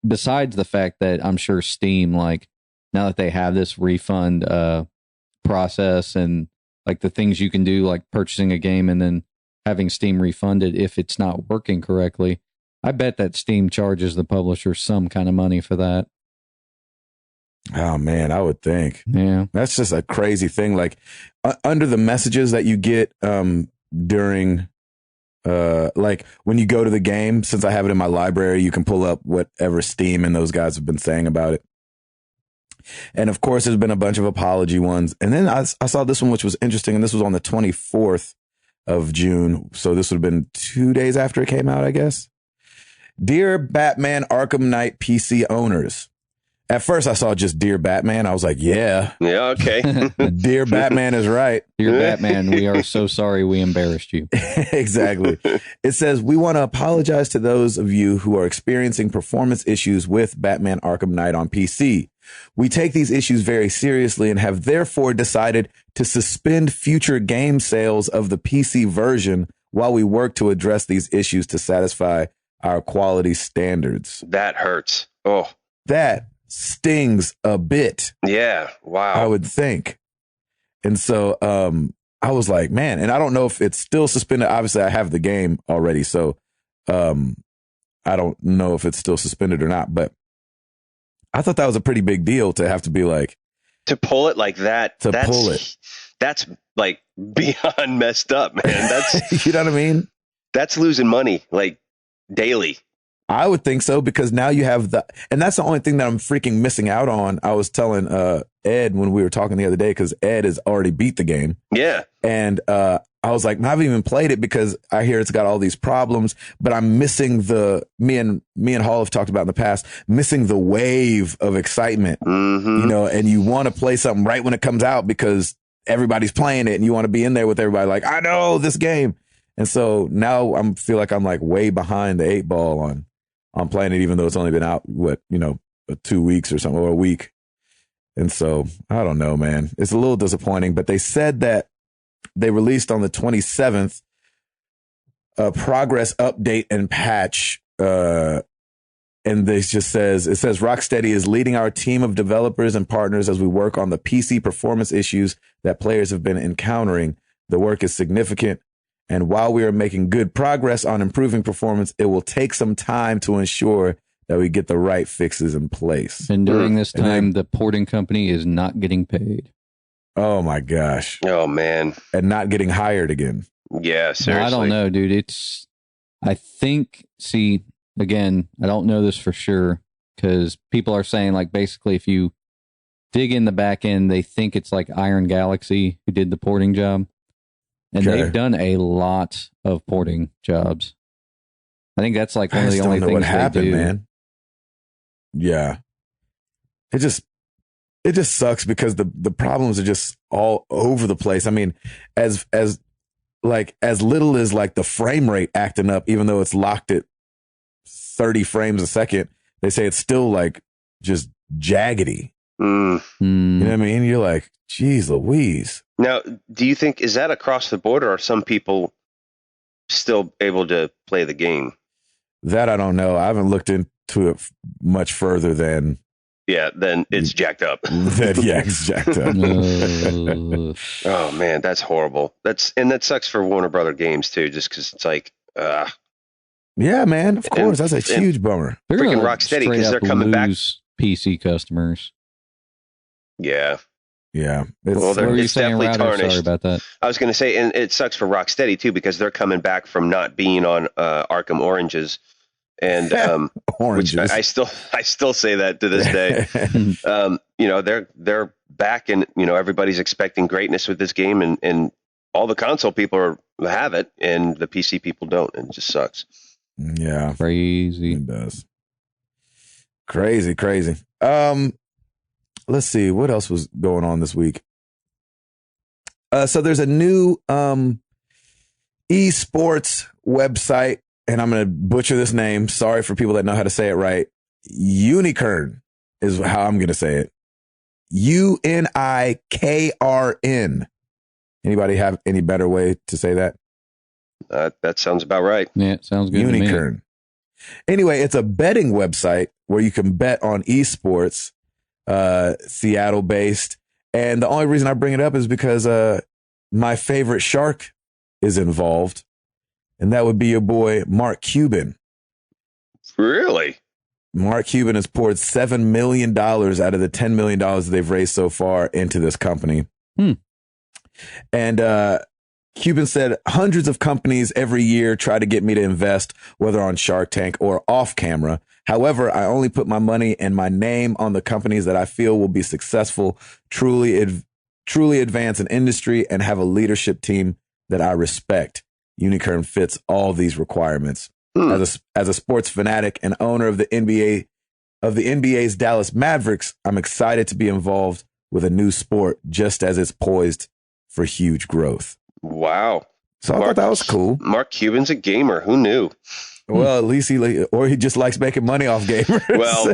Besides the fact that I'm sure Steam, now that they have this refund process and the things you can do, like purchasing a game and then having Steam refund it if it's not working correctly, I bet that Steam charges the publisher some kind of money for that. Oh man, I would think. Yeah, that's just a crazy thing. Under the messages that you get during. When you go to the game, since I have it in my library, you can pull up whatever Steam and those guys have been saying about it. And of course, there's been a bunch of apology ones. And then I saw this one, which was interesting. And this was on the 24th of June. So this would have been 2 days after it came out, I guess. Dear Batman Arkham Knight PC owners. At first, I saw just Dear Batman. I was like, yeah. Yeah, okay. Dear Batman is right. Dear Batman, we are so sorry we embarrassed you. Exactly. It says, we want to apologize to those of you who are experiencing performance issues with Batman Arkham Knight on PC. We take these issues very seriously and have therefore decided to suspend future game sales of the PC version while we work to address these issues to satisfy our quality standards. That hurts. Oh, that stings a bit. Yeah. Wow. I would think. And so I was like, man, and I don't know if it's still suspended. Obviously, I have the game already, so I don't know if it's still suspended or not. But I thought that was a pretty big deal to have to be like, to pull it like that. That's like beyond messed up, man. That's you know what I mean? That's losing money like daily. I would think so, because now you have and that's the only thing that I'm freaking missing out on. I was telling Ed when we were talking the other day, because Ed has already beat the game. Yeah. And I was like, I haven't even played it because I hear it's got all these problems, but I'm missing me and Holla have talked about in the past, missing the wave of excitement, you know, and you want to play something right when it comes out because everybody's playing it and you want to be in there with everybody like, I know this game. And so now I feel like I'm like way behind the 8 ball on playing it, even though it's only been out, 2 weeks or something, or a week. And so I don't know, man. It's a little disappointing, but they said that they released on the 27th a progress update and patch. And it says Rocksteady is leading our team of developers and partners as we work on the PC performance issues that players have been encountering. The work is significant, and while we are making good progress on improving performance, it will take some time to ensure that we get the right fixes in place. And during this time, the porting company is not getting paid. Oh my gosh. Oh man. And not getting hired again. Yeah, seriously. No, I don't know, dude. I don't know this for sure, because people are saying, like, basically if you dig in the back end, they think it's like Iron Galaxy who did the porting job. And they've done a lot of porting jobs. I think that's like one of the only things they do. Man. Yeah. It just sucks because the problems are just all over the place. I mean, as little as like the frame rate acting up, even though it's locked at 30 frames a second, they say it's still like just jaggedy. You know what I mean? You're like, geez Louise. Now, do you think, is that across the board, or are some people still able to play the game? That I don't know. I haven't looked into it much further than. Yeah, then it's jacked up. It's jacked up. Oh man, that's horrible. That sucks for Warner Brother Games too, just because it's like. Yeah, man. Of course, that's a huge bummer. They're freaking Rocksteady, because they're coming back. PC customers. Yeah. Yeah. Well, it's definitely tarnished. Sorry about that. I was going to say, and it sucks for Rocksteady too, because they're coming back from not being on Arkham Oranges, and Oranges. Which I still say that to this day. They're back, and everybody's expecting greatness with this game, and all the console people have it, and the PC people don't, and it just sucks. Yeah, crazy. It does. Crazy. Let's see what else was going on this week. So there's a new esports website, and I'm going to butcher this name. Sorry for people that know how to say it right. Unikrn is how I'm going to say it. UNIKRN. Anybody have any better way to say that? That sounds about right. Yeah, it sounds good. Unikrn. To me. Anyway, it's a betting website where you can bet on esports. Seattle based. And the only reason I bring it up is because my favorite shark is involved, and that would be your boy Mark Cuban. Really? Mark Cuban has poured $7 million out of the $10 million they've raised so far into this company. And Cuban said hundreds of companies every year try to get me to invest, whether on Shark Tank or off camera. However, I only put my money and my name on the companies that I feel will be successful, truly advance an industry, and have a leadership team that I respect. Unikrn fits all these requirements. As a sports fanatic and owner of the NBA's Dallas Mavericks, I'm excited to be involved with a new sport just as it's poised for huge growth. Wow. So I thought that was cool. Mark Cuban's a gamer. Who knew? Well, at least he just likes making money off gamers. Well,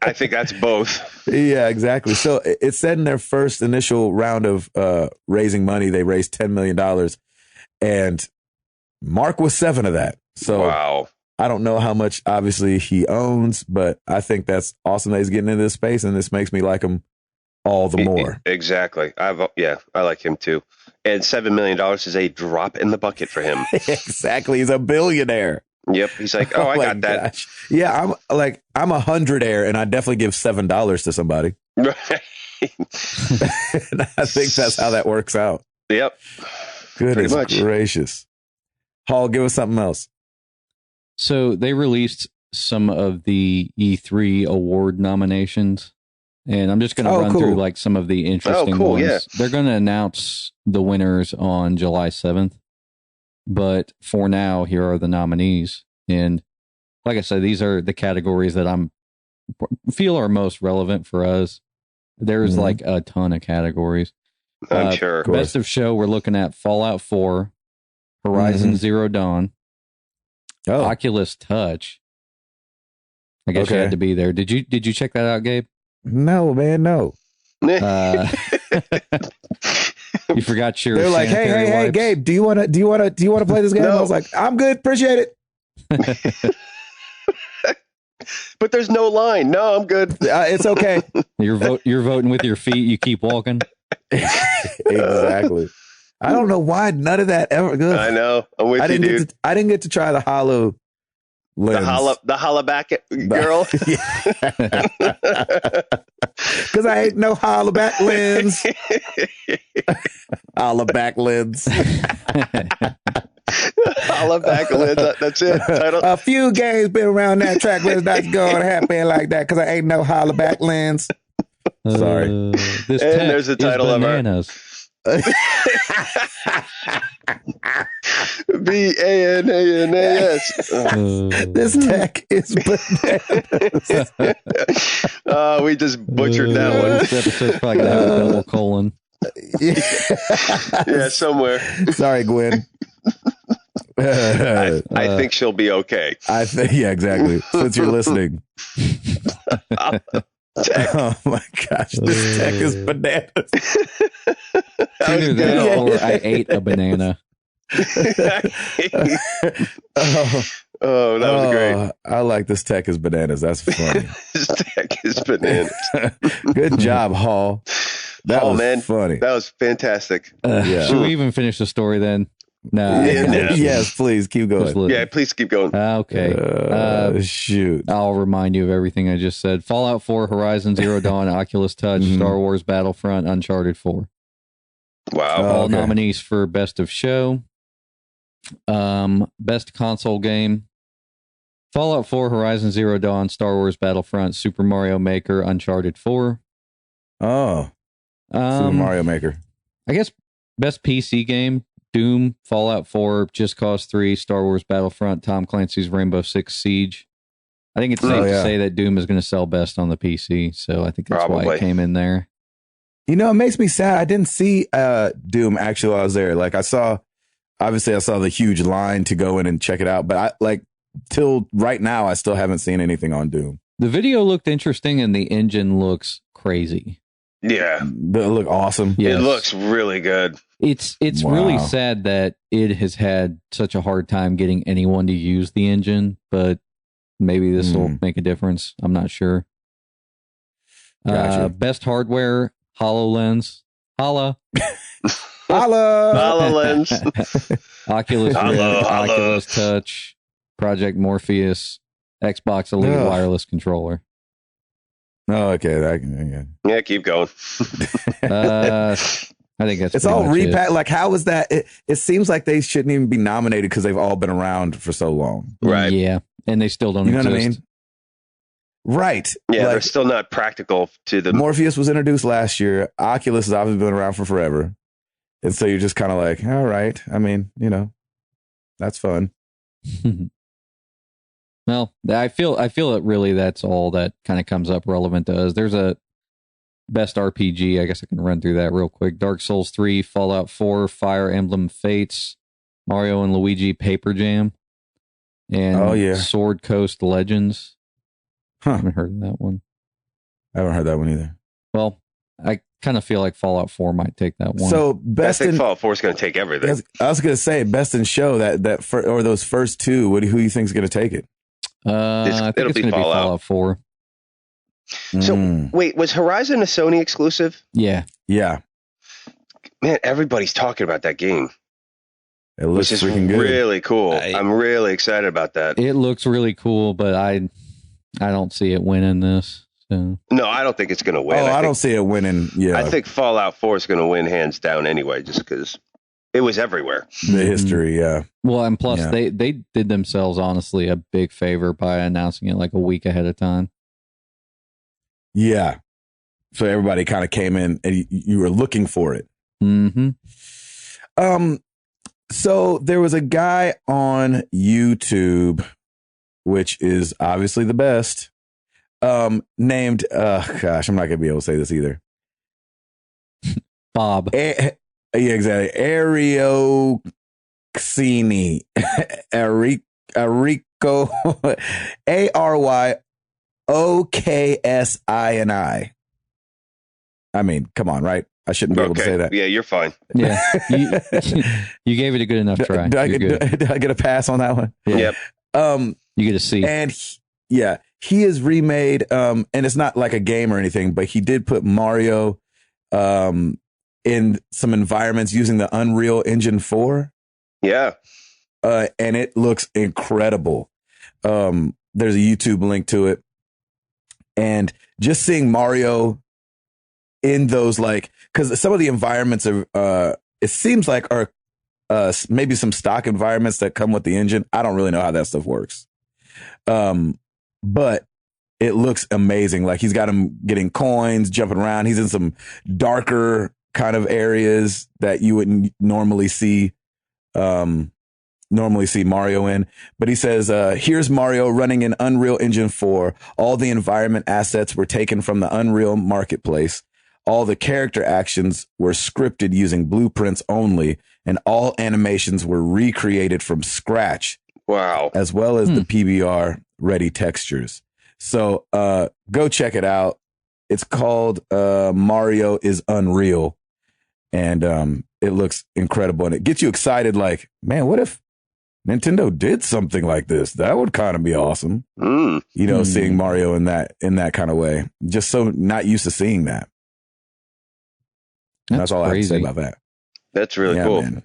I think that's both. Yeah, exactly. So it said in their first initial round of raising money, they raised $10 million, and Mark was 7 of that. So wow. I don't know how much obviously he owns, but I think that's awesome that he's getting into this space, and this makes me like him all the more. Exactly. I like him too. And $7 million is a drop in the bucket for him. Exactly. He's a billionaire. Yep. He's like, I got that. Gosh. Yeah, I'm 100 and I definitely give $7 to somebody. Right. And I think that's how that works out. Yep. Goodness gracious. Hall, give us something else. So they released some of the E3 award nominations, and I'm just going to run through like some of the interesting ones. Yeah. They're going to announce the winners on July 7th, but for now, here are the nominees. And like I said, these are the categories that feel are most relevant for us. There's like a ton of categories. I'm sure. Best of show, we're looking at Fallout 4, Horizon Zero Dawn, Oculus Touch. I guess you had to be there. Did you check that out, Gabe? No, man, no. You forgot your. They're like, hey, Gabe, do you want to play this game? No. I was like, I'm good, appreciate it. But there's no line. No, I'm good. It's okay. You're voting with your feet. You keep walking. Exactly. I don't know why none of that ever. Good. I know. I'm with you, dude. I didn't get to try the Hollow lens. The Holla back girl. Because I ain't no Holla back lens. Holla back lens. Holla back lens. That's it. Title. A few games been around that track, but it's not going to happen like that because I ain't no Holla back lens. Sorry. This and there's the title of bananas. BANANAS. This tech is bananas. We just butchered that one. This episode's probably gonna have a double colon. Yeah, somewhere. Sorry, Gwen. I think she'll be okay. Yeah, exactly. Since you're listening. Oh my gosh, this tech is bananas. Either that or I ate a banana. Oh, that was great. I like this tech is bananas. That's funny. This tech is bananas. Good job, Hall. That was funny. That was fantastic. Yeah. Should we even finish the story then? No. Yes, please keep going. Yeah, please keep going. Okay. Shoot. I'll remind you of everything I just said. Fallout 4, Horizon Zero Dawn, Oculus Touch, Star Wars Battlefront, Uncharted 4. Wow. All nominees for Best of Show. Best Console Game. Fallout 4, Horizon Zero Dawn, Star Wars Battlefront, Super Mario Maker, Uncharted 4. Oh. Super Mario Maker. I guess Best PC Game. Doom, Fallout 4, Just Cause 3, Star Wars Battlefront, Tom Clancy's Rainbow Six Siege. I think it's safe to say that Doom is going to sell best on the PC, so I think that's why it came in there. You know, it makes me sad. I didn't see Doom actually while I was there. Like I saw the huge line to go in and check it out, but till right now, I still haven't seen anything on Doom. The video looked interesting and the engine looks crazy. Yeah. It look awesome. Yes. It looks really good. It's really sad that it has had such a hard time getting anyone to use the engine, but maybe this will make a difference. I'm not sure. Gotcha. Best hardware, HoloLens. Holla. HoloLens. Oculus Rift, Oculus Touch, Project Morpheus, Xbox Elite wireless controller. Oh, okay. Yeah, keep going. I think that's it's all repacked. Like, how is that? It seems like they shouldn't even be nominated because they've all been around for so long. Right. Yeah. And they still don't exist. You know what I mean? Right. Yeah, they're still not practical to the... Morpheus was introduced last year. Oculus has obviously been around for forever. And so you're just kind of like, all right. I mean, that's fun. Well, I feel that really that's all that kind of comes up relevant to us. There's a best RPG. I guess I can run through that real quick. Dark Souls 3, Fallout 4, Fire Emblem Fates, Mario and Luigi Paper Jam, and Sword Coast Legends. I haven't heard of that one. I haven't heard that one either. Well, I kind of feel like Fallout 4 might take that one. So I best think in Fallout 4 is going to take everything. I was gonna say best in show or those first two. Who do you think is gonna take it? I think it's going to be Fallout 4. So wait, was Horizon a Sony exclusive? Yeah. Man, everybody's talking about that game. It looks which is freaking good. Really cool. I'm really excited about that. It looks really cool, but I don't see it winning this. So. No, I don't think it's going to win. I don't see it winning. Yeah, I think Fallout 4 is going to win hands down anyway, just because it was everywhere. The history, yeah. Well, and plus they did themselves honestly a big favor by announcing it like a week ahead of time. Yeah. So everybody kind of came in and you were looking for it. Mm-hmm. So there was a guy on YouTube, which is obviously the best, named, gosh, I'm not going to be able to say this either. Bob. Yeah, exactly. Arioxini. Arico. ARYOKSINI. I mean, come on, right? I shouldn't be able to say that. Yeah, you're fine. Yeah. You gave it a good enough try. Did I get a pass on that one? Yeah. Yep. You get a C. And he has remade, and it's not like a game or anything, but he did put Mario in some environments using the Unreal Engine 4. Yeah. And it looks incredible. There's a YouTube link to it. And just seeing Mario in those, like, because some of the environments are, it seems like are maybe some stock environments that come with the engine. I don't really know how that stuff works. But it looks amazing. Like he's got him getting coins, jumping around. He's in some darker kind of areas that you wouldn't normally see Mario in. But he says, here's Mario running in Unreal Engine 4. All the environment assets were taken from the Unreal Marketplace. All the character actions were scripted using blueprints only, and all animations were recreated from scratch. Wow. As well as the PBR ready textures. So go check it out. It's called Mario is Unreal. And it looks incredible. And it gets you excited like, man, what if Nintendo did something like this? That would kind of be awesome. Seeing Mario in that kind of way. Just so not used to seeing that. That's all crazy. I have to say about that. That's really cool. Man.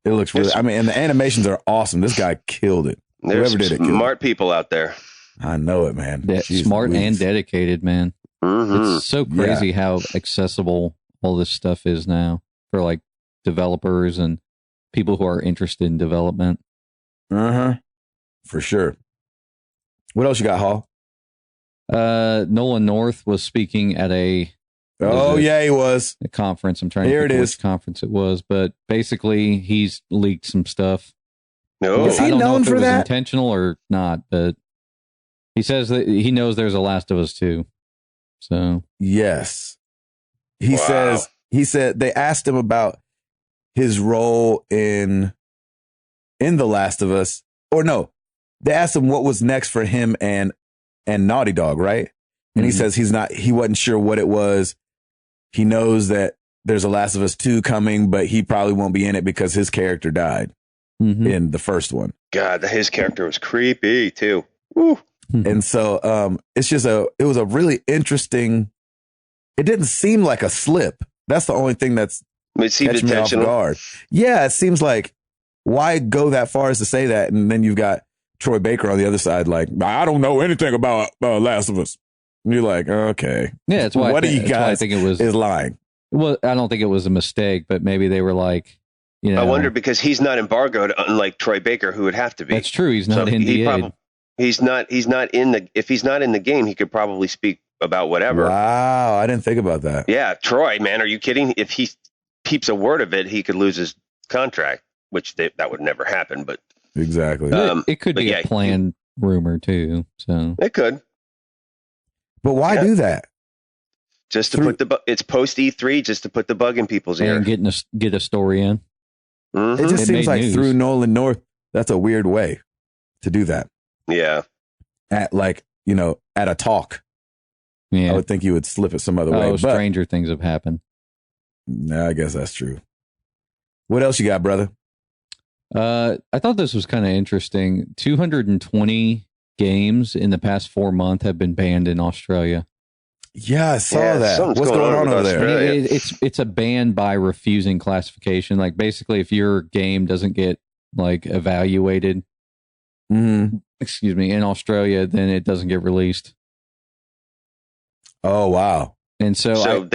It looks really, and the animations are awesome. This guy killed it. There's Whoever did it, smart people out there. I know it, man. Smart and dedicated, man. Mm-hmm. It's so crazy how accessible all this stuff is now for like developers and people who are interested in development. For sure. What else you got, Hall? Nolan North was speaking at he was. a conference. I'm trying to think which conference it was, but basically he's leaked some stuff. No, is he I don't know known if for it was that? intentional or not, but he says that he knows there's a Last of Us 2. So yes, he said they asked him about his role in The Last of Us, or no, they asked him what was next for him and Naughty Dog, right? And he says he wasn't sure what it was. He knows that there's a Last of Us 2 coming, but he probably won't be in it because his character died in the first one. God, his character was creepy too. Woo. And so it was a really interesting, it didn't seem like a slip. That's the only thing that's catching me off guard. Yeah, it seems like, why go that far as to say that? And then you've got Troy Baker on the other side, like, I don't know anything about Last of Us. And you're like, okay. Yeah, that's why I think it was is lying. Well, I don't think it was a mistake, but maybe they were like, I wonder because he's not embargoed, unlike Troy Baker, who would have to be. That's true. He's not NDA'd. He's not in the. If he's not in the game, he could probably speak about whatever. Wow, I didn't think about that. Yeah, Troy, man, are you kidding? If he keeps a word of it, he could lose his contract, which that would never happen. But exactly, it could be a planned rumor too. So it could. But why do that? Just to put it's post E3, just to put the bug in people's ear and get a story in. It just seems like through Nolan North, that's a weird way to do that. Yeah. At a talk. Yeah. I would think you would slip it some other way. But stranger things have happened. I guess that's true. What else you got, brother? I thought this was kind of interesting. 220 games in the past 4 months have been banned in Australia. Yeah, I saw that. What's going on over there? It's a ban by refusing classification. Like basically, if your game doesn't get like evaluated, excuse me, in Australia, then it doesn't get released. Oh wow! And so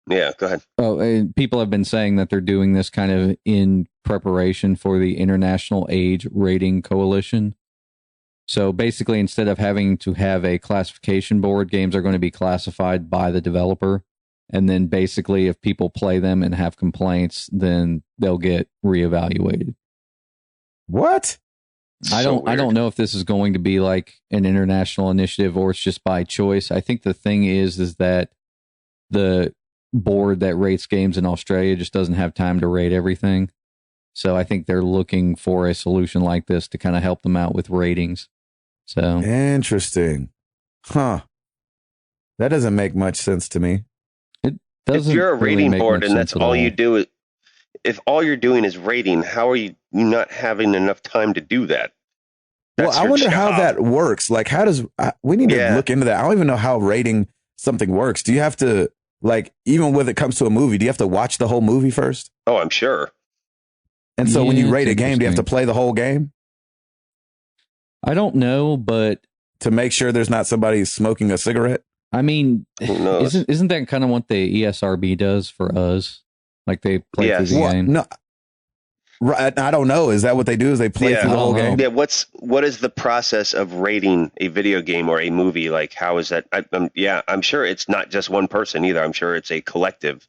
yeah, go ahead. Oh, and people have been saying that they're doing this kind of in preparation for the International Age Rating Coalition. So basically, instead of having to have a classification board, games are going to be classified by the developer. And then basically, if people play them and have complaints, then they'll get reevaluated. What? I don't know if this is going to be like an international initiative or it's just by choice. I think the thing is that the board that rates games in Australia just doesn't have time to rate everything. So I think they're looking for a solution like this to kind of help them out with ratings. So interesting. Huh. That doesn't make much sense to me. It doesn't. If you're a rating board and that's all you do, if all you're doing is rating, how are you not having enough time to do that? Well, I wonder how that works. Like, how does we need to look into that? I don't even know how rating something works. Do you have to, like, even when it comes to a movie, do you have to watch the whole movie first? Oh, I'm sure. And so when you rate a game, do you have to play the whole game? I don't know, but to make sure there's not somebody smoking a cigarette. I mean, isn't that kind of what the ESRB does for us? Like they play through the game. No, I don't know. Is that what they do? Is they play through the whole game? Yeah. What is the process of rating a video game or a movie? Like, how is that? I'm sure it's not just one person either. I'm sure it's a collective.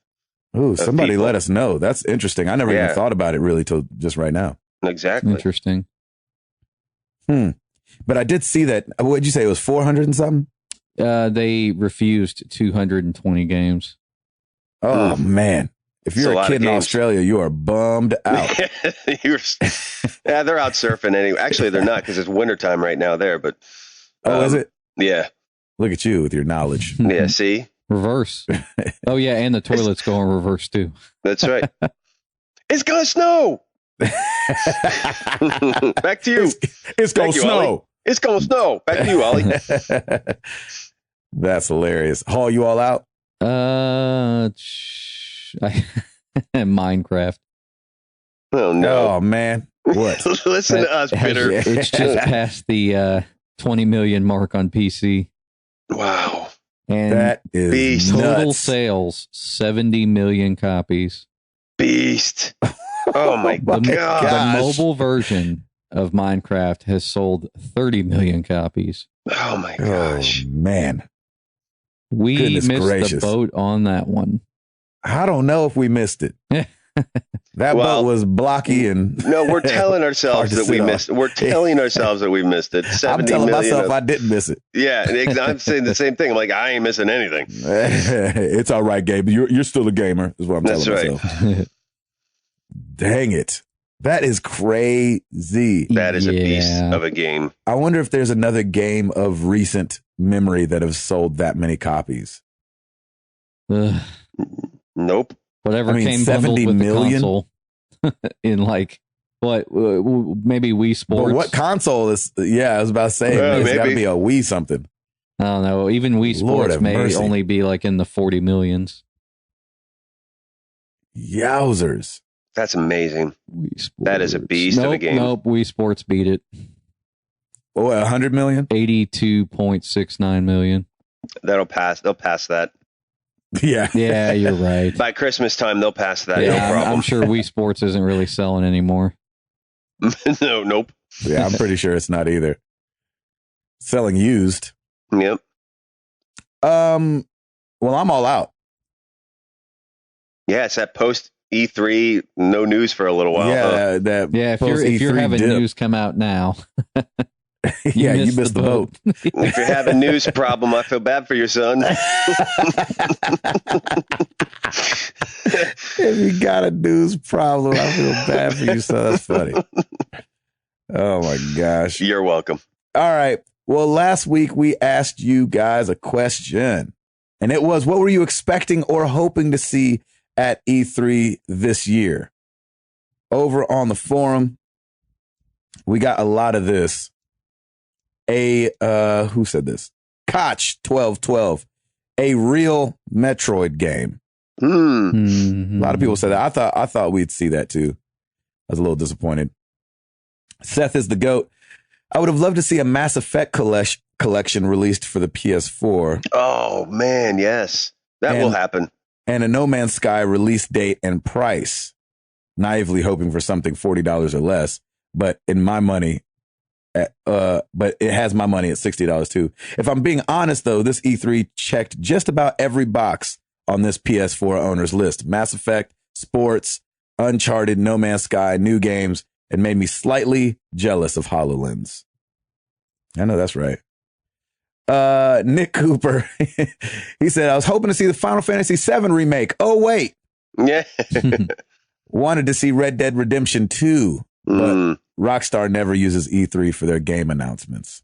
Ooh, somebody let us know. That's interesting. I never even thought about it really till just right now. Exactly. Interesting. But I did see that. What did you say? It was 400 and something? They refused 220 games. Oh, man. If you're a kid in Australia, you are bummed out. They're out surfing anyway. Actually, they're not because it's wintertime right now there. But is it? Yeah. Look at you with your knowledge. Yeah, see? Reverse. Oh, yeah, and the toilets go in reverse, too. That's right. It's going to snow. Back to you. It's going to snow. Ollie. It's going to snow. Back to you, Ollie. That's hilarious. Haul, you all out? Minecraft. Oh, no. Oh, man. What? Listen to us, Peter. It's just past the 20 million mark on PC. Wow. And that is beast. Total sales, 70 million copies. Beast. Oh, my God. The mobile version of Minecraft has sold 30 million copies. Oh, my gosh. Oh, man. We missed the boat on that one. I don't know if we missed it. That boat was blocky and no, we're telling ourselves that we missed it. We're telling ourselves that we missed it. I'm telling myself I didn't miss it. Yeah, I'm saying the same thing. I'm like, I ain't missing anything. It's all right, Gabe. You're still a gamer, is what I'm telling myself. Dang it. That is crazy. That is a beast of a game. I wonder if there's another game of recent memory that have sold that many copies. Nope. Whatever came 70 bundled with million? the console in like what maybe Wii Sports. But what console is? Yeah, I was about to say it's got to be a Wii something. I don't know. Even Wii Sports may only be like in the 40 millions. Yowzers! That's amazing. That is a beast of a game. Nope. Wii Sports beat it. Oh, 100 million? 82.69 million. That'll pass. They'll pass that. Yeah, you're right. By Christmas time, they'll pass that. Yeah, no problem. I'm sure Wii Sports isn't really selling anymore. Nope. Yeah, I'm pretty sure it's not either. Selling used. Yep. Well, I'm all out. Yeah, it's that post E3, no news for a little while. Yeah, if you're having news come out now. You missed the boat. If you're having a news problem, I feel bad for your son. If you got a news problem, I feel bad for you, son. That's funny. Oh, my gosh. You're welcome. All right. Well, last week we asked you guys a question. And it was, what were you expecting or hoping to see at E3 this year? Over on the forum, we got a lot of this. Who said this? Koch1212, a real Metroid game. Mm. A lot of people said that. I thought we'd see that too. I was a little disappointed. Seth is the GOAT. I would have loved to see a Mass Effect collection released for the PS4. Oh, man, yes. That will happen. And a No Man's Sky release date and price. Naively hoping for something $40 or less. But in my money, but it has my money at $60 too. If I'm being honest, though, this E3 checked just about every box on this PS4 owner's list. Mass Effect, sports, Uncharted, No Man's Sky, new games, and made me slightly jealous of HoloLens. I know that's right. Nick Cooper, he said, I was hoping to see the Final Fantasy VII remake. Oh, wait. Yeah. Wanted to see Red Dead Redemption 2, but Rockstar never uses E3 for their game announcements.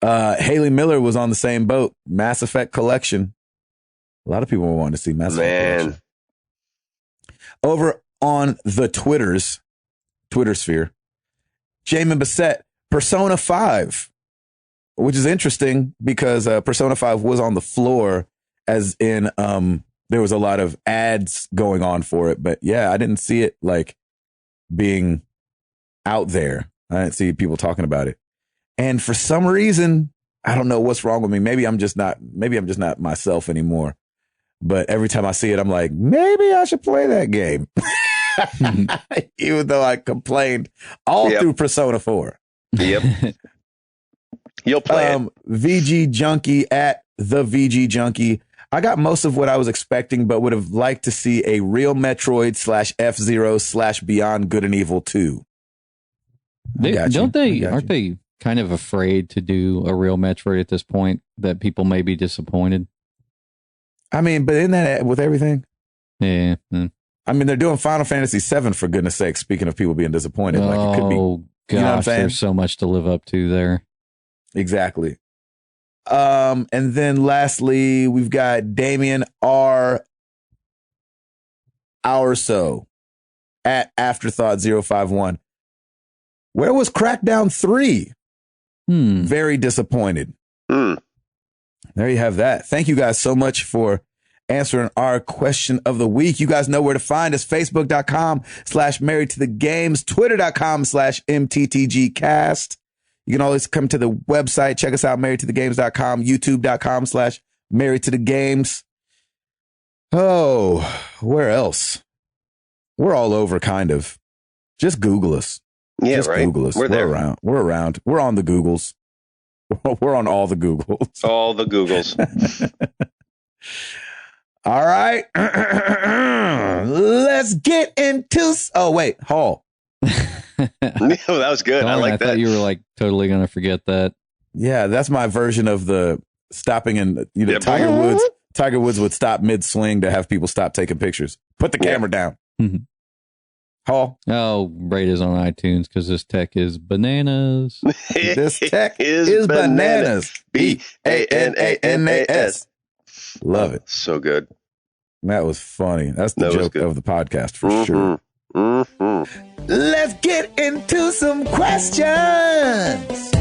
Haley Miller was on the same boat. Mass Effect Collection. A lot of people wanted to see Mass Effect Collection. Over on the Twitter sphere, Jamin Bassett, Persona 5, which is interesting because Persona 5 was on the floor, as in there was a lot of ads going on for it. But yeah, I didn't see it like being out there. I didn't see people talking about it. And for some reason, I don't know what's wrong with me. Maybe I'm just not myself anymore. But every time I see it, I'm like, maybe I should play that game. Even though I complained all through Persona 4. Yep. You'll play it. VG Junkie at the VG Junkie. I got most of what I was expecting, but would have liked to see a real Metroid / F-Zero / Beyond Good and Evil 2. Aren't they kind of afraid to do a real Metroid at this point, that people may be disappointed? I mean, but isn't that with everything? Yeah. I mean, they're doing Final Fantasy VII, for goodness sake, speaking of people being disappointed. Like, it could be, gosh, you know what I'm saying? There's so much to live up to there. Exactly. And then lastly, we've got Damien R. Ourso at Afterthought 051. Where was Crackdown 3? Very disappointed. There you have that. Thank you guys so much for answering our question of the week. You guys know where to find us. Facebook.com/married to the games, Twitter.com/MTTGcast. You can always come to the website. Check us out, marriedtothegames.com, YouTube.com/married to the games. Oh, where else? We're all over, kind of. Just Google us. Yeah, just right. Google us. We're there. Around. We're around. We're on the Googles. We're on all the Googles. All the Googles. All right. Let's get into... Oh, wait. Hall. That was good. I like that. I thought you were like totally going to forget that. Yeah, that's my version of the stopping and Tiger Woods. Tiger Woods would stop mid-swing to have people stop taking pictures. Put the camera down. Hall. Oh, rate us on iTunes because this tech is bananas. This tech is bananas. BANANAS. Love it. So good. That was funny. That's the joke of the podcast for sure. Let's get into some questions.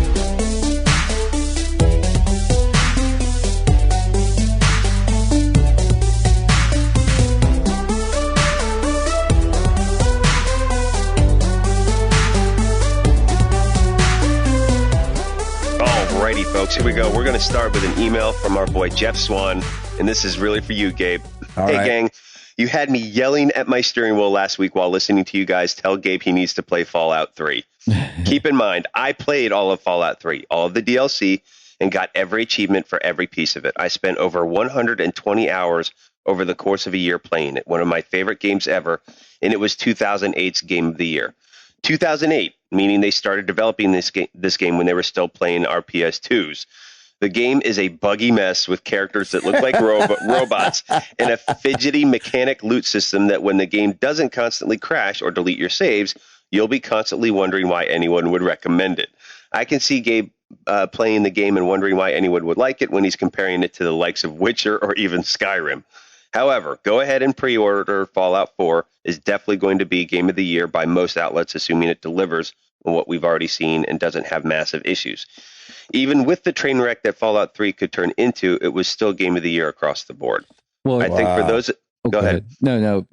Alrighty, folks, here we go. We're going to start with an email from our boy Jeff Swan, and this is really for you, Gabe. All hey, right. gang. You had me yelling at my steering wheel last week while listening to you guys tell Gabe he needs to play Fallout 3. Keep in mind, I played all of Fallout 3, all of the DLC, and got every achievement for every piece of it. I spent over 120 hours over the course of a year playing it, one of my favorite games ever, and it was 2008's Game of the Year. 2008, meaning they started developing this game when they were still playing our PS2s. The game is a buggy mess with characters that look like robots and a fidgety mechanic loot system that when the game doesn't constantly crash or delete your saves, you'll be constantly wondering why anyone would recommend it. I can see Gabe playing the game and wondering why anyone would like it when he's comparing it to the likes of Witcher or even Skyrim. However, go ahead and pre-order Fallout 4 is definitely going to be Game of the Year by most outlets, assuming it delivers on what we've already seen and doesn't have massive issues. Even with the train wreck that Fallout 3 could turn into, it was still Game of the Year across the board. Well, I think for those... Go ahead. No,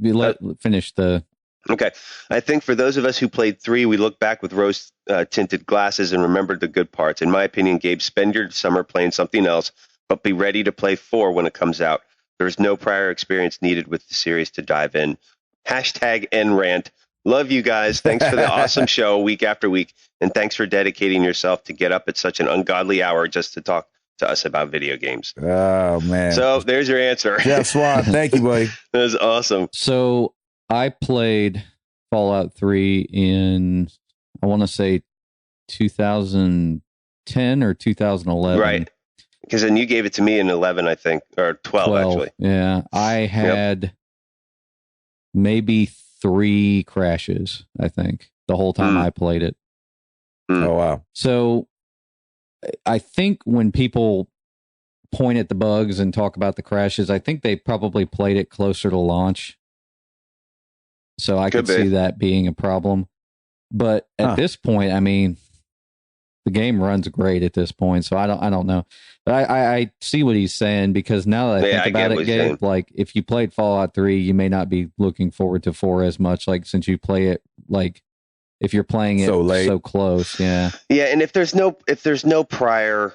finish the... Okay. I think for those of us who played 3, we look back with rose-tinted glasses and remembered the good parts. In my opinion, Gabe, spend your summer playing something else, but be ready to play 4 when it comes out. There's no prior experience needed with the series to dive in. #NRant. Love you guys. Thanks for the awesome show week after week, and thanks for dedicating yourself to get up at such an ungodly hour just to talk to us about video games. Oh, man. So there's your answer. Jeff Swan, thank you, buddy. That was awesome. So I played Fallout 3 in, I want to say 2010 or 2011. Right. Because then you gave it to me in 11, I think, or 12 actually. Yeah. I had maybe 3 crashes, I think, the whole time I played it. Oh, wow. So I think when people point at the bugs and talk about the crashes, I think they probably played it closer to launch. So I could see that being a problem. But at this point, I mean, the game runs great at this point, so I don't know. But I see what he's saying, because now that I think about it, Gabe, like if you played Fallout 3, you may not be looking forward to 4 as much, like since you play it like if you're playing it so close. Yeah. Yeah, and if there's no prior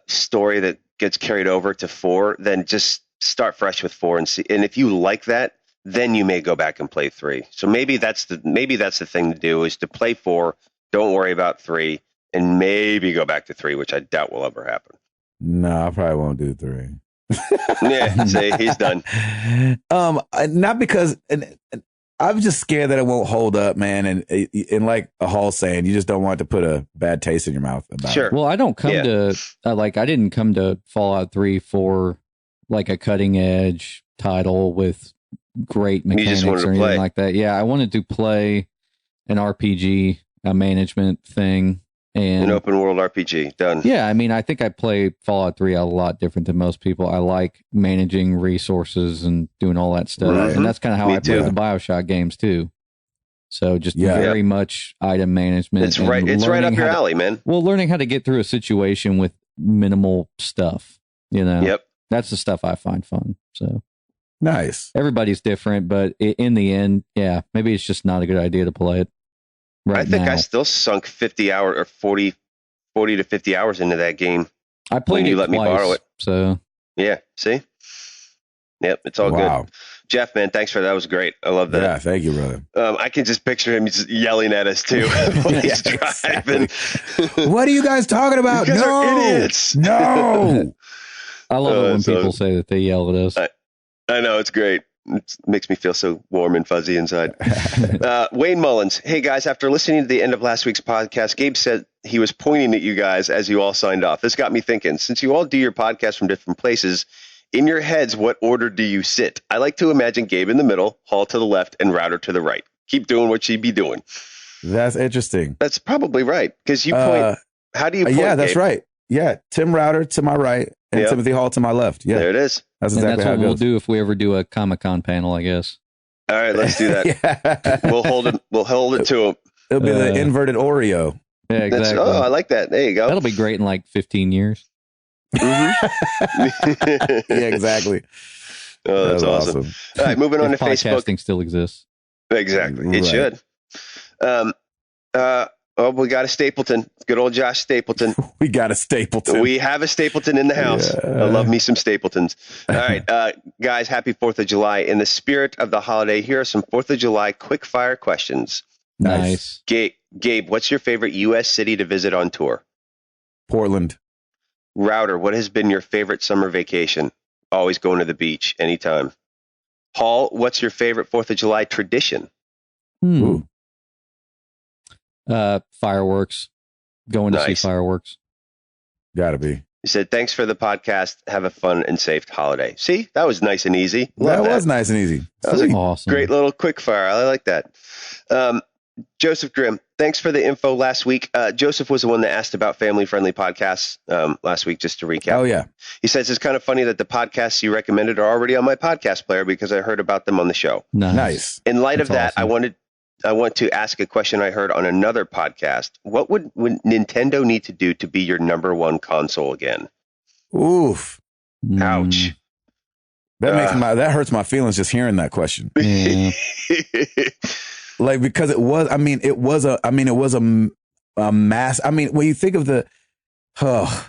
story that gets carried over to 4, then just start fresh with 4 and see. And if you like that, then you may go back and play 3. So maybe that's the thing to do, is to play 4. Don't worry about 3, and maybe go back to 3, which I doubt will ever happen. No, I probably won't do 3. Yeah, see, he's done. Not because, and I'm just scared that it won't hold up, man. And like a Hall saying, you just don't want to put a bad taste in your mouth about it. Well, I don't come to I didn't come to Fallout 3 for like a cutting edge title with great mechanics or anything like that. Yeah, I wanted to play an RPG. A management thing, and an open world RPG done. Yeah, I mean, I think I play Fallout 3 a lot different than most people. I like managing resources and doing all that stuff, and that's kind of how I play the BioShock games too. So just very much item management. It's right. It's right up your alley, man. Well, learning how to get through a situation with minimal stuff. You know, that's the stuff I find fun. So nice. Everybody's different, but in the end, maybe it's just not a good idea to play it. I think I still sunk 50 hours or 40 to 50 hours into that game. I played you let me borrow it. So yeah, see? Yep, it's all good. Jeff, man, thanks for that. That was great. I love that. Yeah, thank you, brother. I can just picture him just yelling at us too when he's driving. Exactly. What are you guys talking about? You guys are idiots. No. I love it when people say that they yell at us. I know, it's great. It makes me feel so warm and fuzzy inside. Wayne Mullins. Hey, guys, after listening to the end of last week's podcast, Gabe said he was pointing at you guys as you all signed off. This got me thinking, since you all do your podcast from different places, in your heads, what order do you sit? I like to imagine Gabe in the middle, Hall to the left, and Router to the right. Keep doing what you'd be doing. That's interesting. That's probably right, because you point. How do you point, yeah, that's Gabe? right. Yeah, Tim Router to my right and Timothy Hall to my left. Yeah, there it is. That's exactly how it goes. We'll do if we ever do a Comic-Con panel, I guess. All right, let's do that. We'll hold it. We'll hold it to him. It'll be the inverted Oreo. Yeah, exactly. I like that. There you go. That'll be great in like 15 years. Yeah, exactly. Oh, that's awesome. All right, moving on to Facebook. Podcasting still exists. Exactly. It should. We got a Stapleton. Good old Josh Stapleton. We got a Stapleton. We have a Stapleton in the house. I love me some Stapletons. All right, guys, happy 4th of July. In the spirit of the holiday, here are some 4th of July quick fire questions. Nice. Gabe, what's your favorite U.S. city to visit on tour? Portland. Router, what has been your favorite summer vacation? Always going to the beach, anytime. Hall, what's your favorite 4th of July tradition? Ooh. Fireworks. Going to see fireworks. Gotta be. You said, thanks for the podcast. Have a fun and safe holiday. See, that was nice and easy. That was nice and easy. That was awesome. Great little quick fire. I like that. Joseph Grimm, thanks for the info last week. Joseph was the one that asked about family-friendly podcasts last week, just to recap. Oh, yeah. He says it's kind of funny that the podcasts you recommended are already on my podcast player because I heard about them on the show. Nice. In light of that, awesome. I want to ask a question I heard on another podcast. What would Nintendo need to do to be your number one console again? Oof. Ouch. That hurts my feelings just hearing that question. Yeah. Like, because it was a mass. I mean, when you think of the, I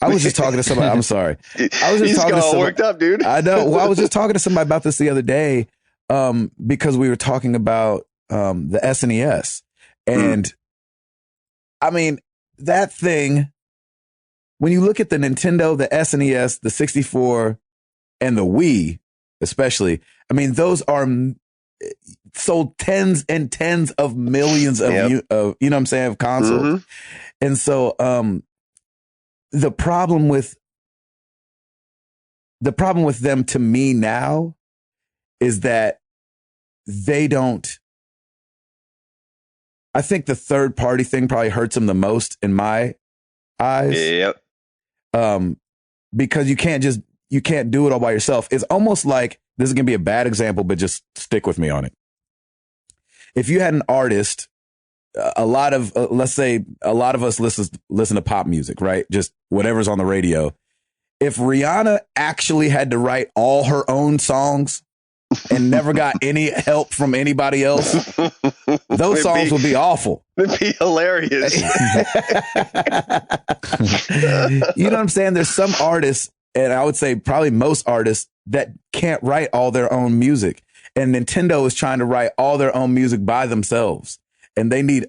was just talking to somebody. I'm sorry. I was just talking to somebody. Worked up, dude. I know. Well, I was just talking to somebody about this the other day, because we were talking about the SNES, and I mean that thing. When you look at the Nintendo, the SNES, the 64, and the Wii, especially, I mean, those are sold tens and tens of millions of, you know what I'm saying, of consoles. Mm-hmm. And so the problem with them to me now is that they don't, I think the third party thing probably hurts them the most in my eyes. Yep. Because you can't do it all by yourself. It's almost like, this is going to be a bad example, but just stick with me on it. If you had an artist, let's say a lot of us listen to pop music, right? Just whatever's on the radio. If Rihanna actually had to write all her own songs and never got any help from anybody else, those songs would be awful. It'd be hilarious. You know what I'm saying? There's some artists, and I would say probably most artists, that can't write all their own music. And Nintendo is trying to write all their own music by themselves. And they need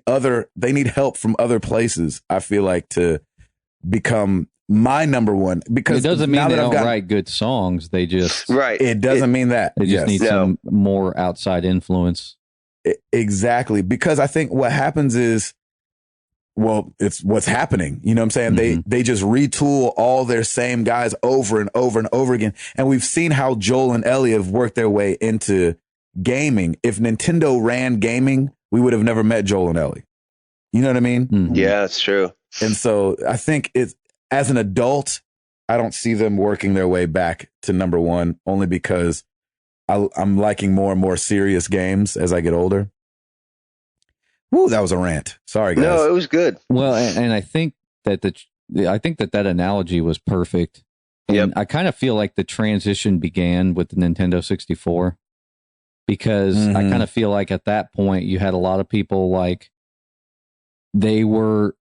help from other places, I feel like, to become my number one. Because it doesn't mean they don't write good songs. They just It doesn't mean that. They just need some more outside influence. Exactly. Because I think what happens is, well, it's what's happening. You know what I'm saying? Mm-hmm. They just retool all their same guys over and over and over again. And we've seen how Joel and Ellie have worked their way into gaming. If Nintendo ran gaming, we would have never met Joel and Ellie. You know what I mean? Mm-hmm. Yeah, that's true. And so I think as an adult, I don't see them working their way back to number one, only because I'm liking more and more serious games as I get older. Woo, that was a rant. Sorry, guys. No, it was good. Well, and I think that that analogy was perfect. And I kind of feel like the transition began with the Nintendo 64, because I kind of feel like at that point you had a lot of people, like, they were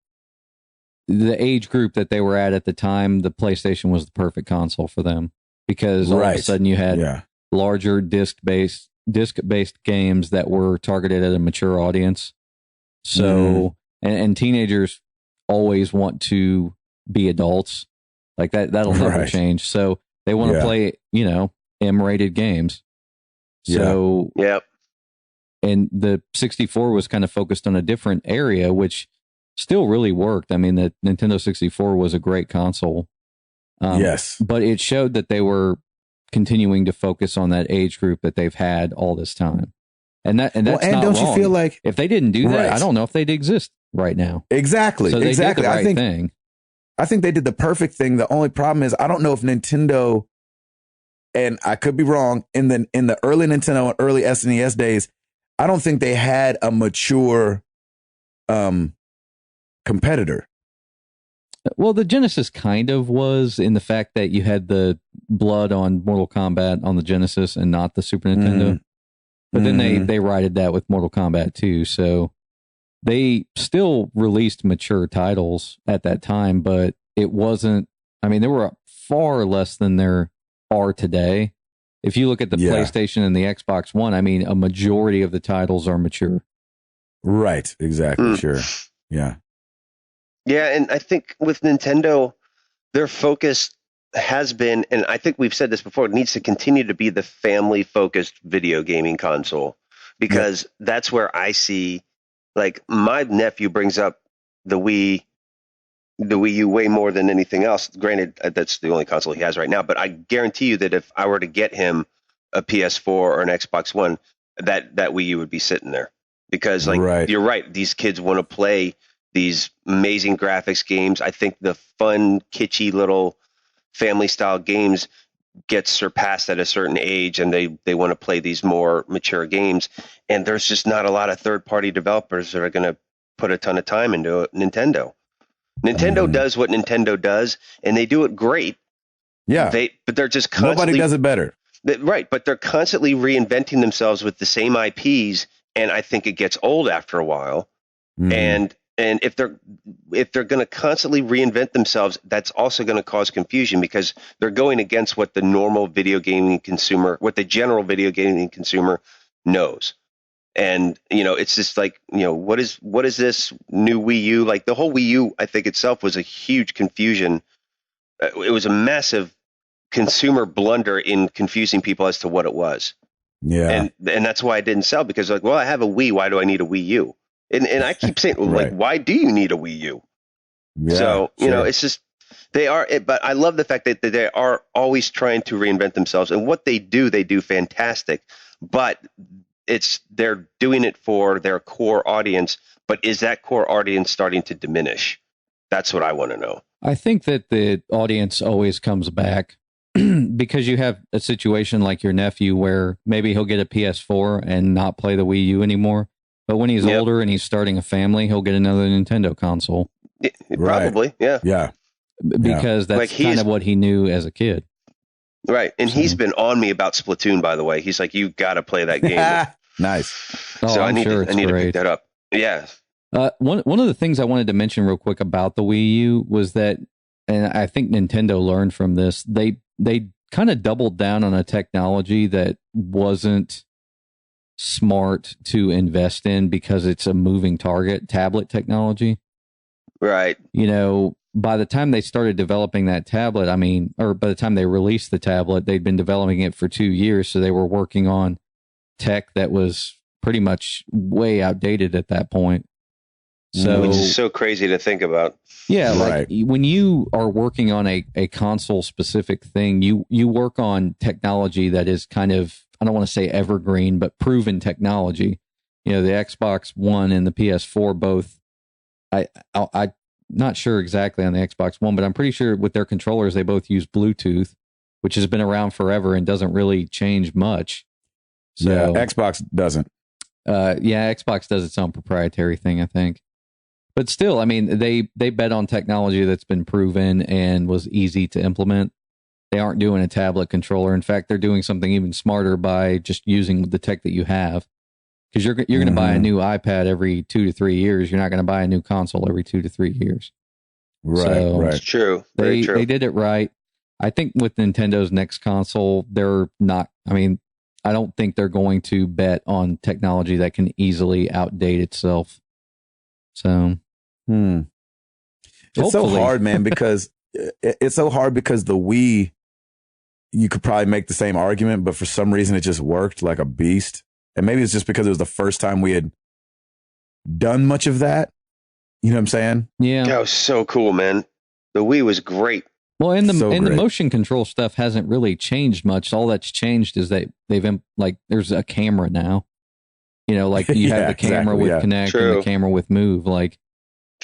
the age group that they were at the time. The PlayStation was the perfect console for them, because all of a sudden you had larger disc-based games that were targeted at a mature audience. So, and teenagers always want to be adults, like that'll never change. So they want to play, M-rated games. So, and the 64 was kind of focused on a different area, which still really worked. I mean, the Nintendo 64 was a great console. But it showed that they were continuing to focus on that age group that they've had all this time. And that's not don't wrong. You feel like, if they didn't do that, I don't know if they'd exist right now. Exactly. So they did the right thing. I think they did the perfect thing. The only problem is, I don't know if Nintendo, and I could be wrong, in the early Nintendo and early SNES days, I don't think they had a mature competitor. Well, the Genesis kind of was, in the fact that you had the blood on Mortal Kombat on the Genesis and not the Super Nintendo. But then they righted that with Mortal Kombat 2. So they still released mature titles at that time, but it wasn't, I mean, there were far less than there are today. If you look at the PlayStation and the Xbox One, I mean, a majority of the titles are mature. Right. Exactly. Sure. Yeah. Yeah. And I think with Nintendo, their focus has been, and I think we've said this before, it needs to continue to be the family-focused video gaming console, because that's where I see, like, my nephew brings up the Wii U way more than anything else. Granted, that's the only console he has right now, but I guarantee you that if I were to get him a PS4 or an Xbox One, that Wii U would be sitting there. because you're right. These kids want to play these amazing graphics games. I think the fun, kitschy little family style games gets surpassed at a certain age, and they want to play these more mature games. And there's just not a lot of third party developers that are going to put a ton of time into it. Nintendo does what Nintendo does, and they do it great. Yeah. But they're just constantly, nobody does it better. Right. But they're constantly reinventing themselves with the same IPs. And I think it gets old after a while. And if they're going to constantly reinvent themselves, that's also going to cause confusion, because they're going against what the general video gaming consumer knows. And, it's just like, what is this new Wii U? Like, the whole Wii U, I think itself was a huge confusion. It was a massive consumer blunder in confusing people as to what it was. Yeah. And that's why it didn't sell, because I have a Wii. Why do I need a Wii U? And I keep saying, why do you need a Wii U? Yeah, so, it's just, they are, but I love the fact that they are always trying to reinvent themselves, and what they do fantastic, but they're doing it for their core audience. But is that core audience starting to diminish? That's what I want to know. I think that the audience always comes back because you have a situation like your nephew where maybe he'll get a PS4 and not play the Wii U anymore. But when he's older and he's starting a family, he'll get another Nintendo console. Probably, yeah. Yeah. Because that's kind of what he knew as a kid. Right. And he's been on me about Splatoon, by the way. He's like, you got to play that game. Nice. So I need to pick that up. Yeah. One of the things I wanted to mention real quick about the Wii U was that, and I think Nintendo learned from this, they kind of doubled down on a technology that wasn't smart to invest in because it's a moving target, tablet technology. Right. By the time they started developing that tablet, or by the time they released the tablet, they'd been developing it for 2 years. So they were working on tech that was pretty much way outdated at that point. So, which is so crazy to think about. Yeah, like when you are working on a console specific thing, you work on technology that is kind of, I don't want to say evergreen, but proven technology. The Xbox One and the PS4 both, I'm not sure exactly on the Xbox One, but I'm pretty sure with their controllers, they both use Bluetooth, which has been around forever and doesn't really change much. So, yeah, Xbox doesn't. Xbox does its own proprietary thing, I think. But still, they bet on technology that's been proven and was easy to implement. They aren't doing a tablet controller. In fact, they're doing something even smarter by just using the tech that you have. Because you're going to buy a new iPad every 2 to 3 years. You're not going to buy a new console every 2 to 3 years. Right. It's true. Very true. They did it right. I think with Nintendo's next console, they're not. I don't think they're going to bet on technology that can easily outdate itself. So, it's so hard, man, because it's so hard because the Wii, you could probably make the same argument, but for some reason it just worked like a beast. And maybe it's just because it was the first time we had done much of that. You know what I'm saying? Yeah. That was so cool, man. The Wii was great. Well, and the motion control stuff hasn't really changed much. All that's changed is that there's a camera now. You have the camera with Connect and the camera with Move.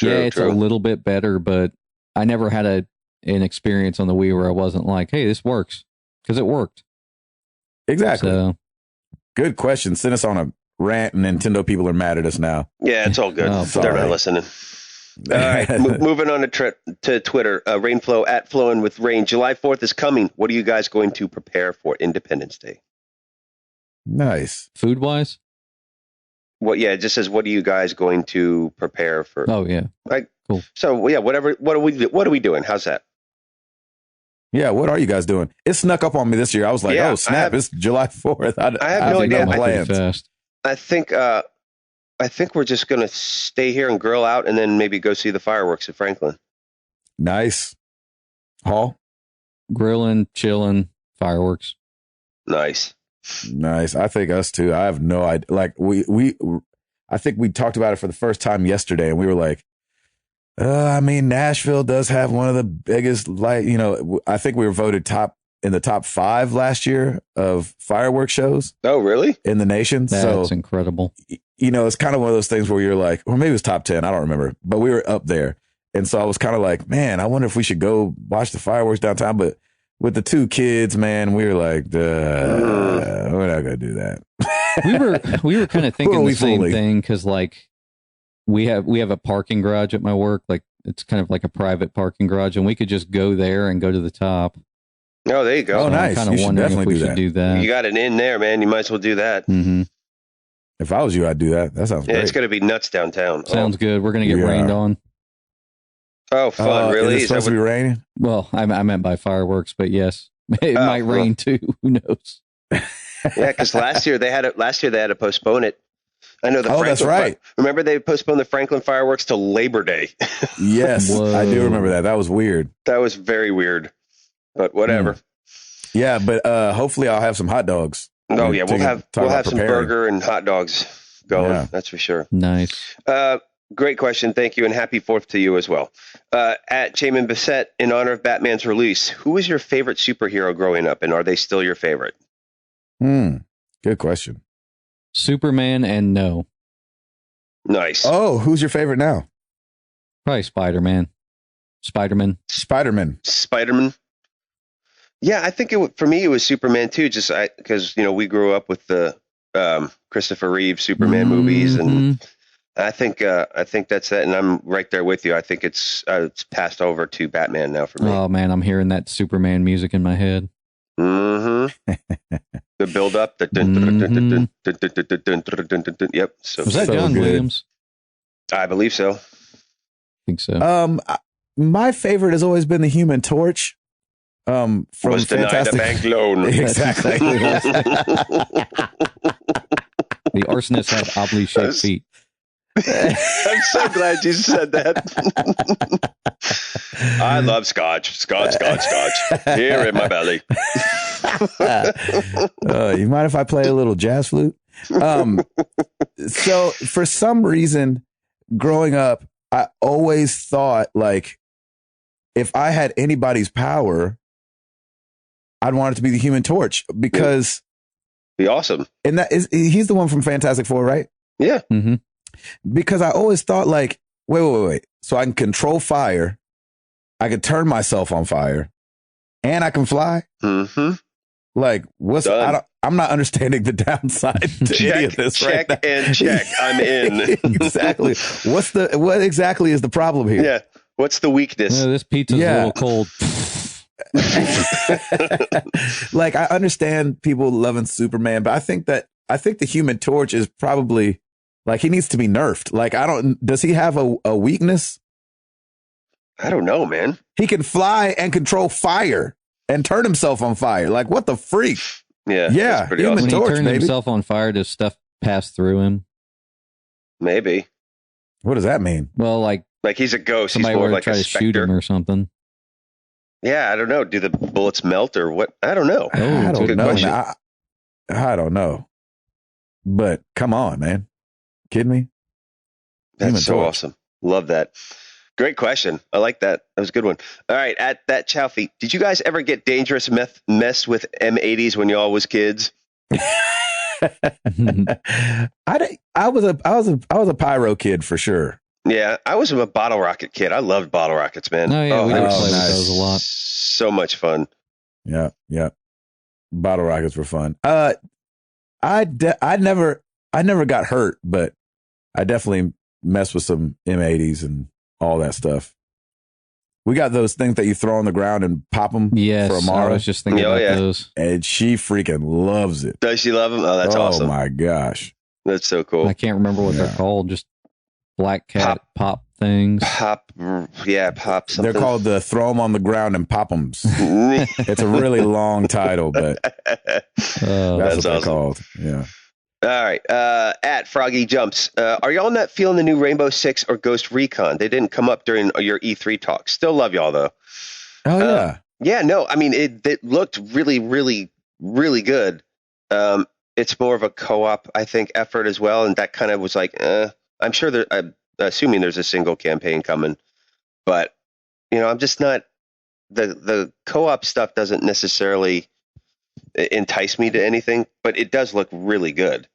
It's a little bit better, but I never had an experience on the Wii where I wasn't like, hey, this works, because it worked. Exactly. So, good question. Send us on a rant, and Nintendo people are mad at us now. Yeah, it's all good. They're not listening. All right, moving on to Twitter. Rainflow at Flowing with Rain. July 4th is coming. What are you guys going to prepare for Independence Day? Nice. Food wise? It just says, what are you guys going to prepare for? Oh, yeah. Cool. So, what are we doing? How's that? Yeah, what are you guys doing? It snuck up on me this year. I was like, oh, snap, it's July 4th. I have no idea. Plans. I think we're just going to stay here and grill out and then maybe go see the fireworks at Franklin. Nice. Hall? Grilling, chilling, fireworks. Nice. I think us too. I have no idea. I think we talked about it for the first time yesterday, and we were like, Nashville does have one of the biggest, I think we were voted in the top 5 last year of fireworks shows. Oh, really? In the nation. That's incredible. it's kind of one of those things where you're like, or maybe it was top 10. I don't remember, but we were up there. And so I was kind of like, man, I wonder if we should go watch the fireworks downtown. But with the 2 kids, man, we were like, we're not going to do that. we were kind of thinking the same thing. Cause like we have a parking garage at my work. Like it's kind of like a private parking garage and we could just go there and go to the top. Oh, there you go. Oh, nice. I'm kind of wondering if we should do that. You got an in there, man. You might as well do that. Mm-hmm. If I was you, I'd do that. That sounds great. It's going to be nuts downtown. Sounds good. We're going to get rained on. Oh, fun. Really? Is it supposed to be raining? Well, I meant by fireworks, but yes, it might rain too. Who knows? Yeah, because last year they had to postpone it. I know that's right. Remember they postponed the Franklin fireworks till Labor Day. Yes, I do remember that. That was weird. That was very weird, but whatever. Yeah, but hopefully I'll have some hot dogs. Oh yeah, we'll have some burger and hot dogs going. Yeah. That's for sure. Nice. Great question. Thank you. And happy 4th to you as well. At Jamin Bissett, in honor of Batman's release, who was your favorite superhero growing up? And are they still your favorite? Good question. Superman and no. Nice. Oh, who's your favorite now? Probably Spider-Man. Spider-Man. Yeah, I think for me it was Superman too. Just because we grew up with the Christopher Reeve Superman movies, and I think that's it. And I'm right there with you. I think it's passed over to Batman now for me. Oh man, I'm hearing that Superman music in my head. Mm-hmm. The build up. Yep. So, was that John Williams? I believe so. I think so. My favorite has always been the Human Torch. From was Fantastic. Denied a bank loan. Exactly. The arsonists have oddly shaped feet. I'm so glad you said that. I love scotch. Scotch. Here in my belly. You mind if I play a little jazz flute? So for some reason, growing up, I always thought like if I had anybody's power, I'd want it to be the Human Torch because be awesome. And he's the one from Fantastic Four, right? Yeah. Mm-hmm. Because I always thought like, wait. So I can control fire. I can turn myself on fire and I can fly. Mm-hmm. Like I'm not understanding the downside to any of this right now. Check and check. I'm in. Exactly. What exactly is the problem here? Yeah. What's the weakness? This pizza's a little cold. Like I understand people loving Superman, but I think the Human Torch is probably like he needs to be nerfed. Like does he have a weakness? I don't know, man. He can fly and control fire and turn himself on fire. Like what the freak? Yeah. Human When Torch, he turns himself on fire, does stuff pass through him? Maybe. What does that mean? Well, like he's a ghost. Somebody he's more were like to try a to shoot him or something. Yeah, I don't know. Do the bullets melt or what? I don't know. I don't know. I don't know. But come on, man. Kidding me? That's so awesome. Love that. Great question. I like that. That was a good one. All right. At that Chowfee, did you guys ever get dangerous mess with M80s when y'all was kids? I was a pyro kid for sure. Yeah, I was a bottle rocket kid. I loved bottle rockets, man. Oh yeah, we would play with those a lot. So much fun. Yeah. Bottle rockets were fun. I never got hurt, but I definitely messed with some M80s and all that stuff. We got those things that you throw on the ground and pop them for Amara. I was just thinking about those. And she freaking loves it. Does she love them? Oh, that's awesome. Oh my gosh. That's so cool. I can't remember what they're called. Just black cat pop things. Pop something. They're called the throw them on the ground and pop 'ems. It's a really long title, but that's what they're called. Yeah. All right. At Froggy Jumps, are y'all not feeling the new Rainbow Six or Ghost Recon? They didn't come up during your E3 talk. Still love y'all though. Oh yeah. Yeah. No. I mean, it looked really, really, really good. It's more of a co-op, I think, effort as well, and that kind of was like, I'm sure I'm assuming there's a single campaign coming, but I'm just not the co-op stuff doesn't necessarily entice me to anything, but it does look really good.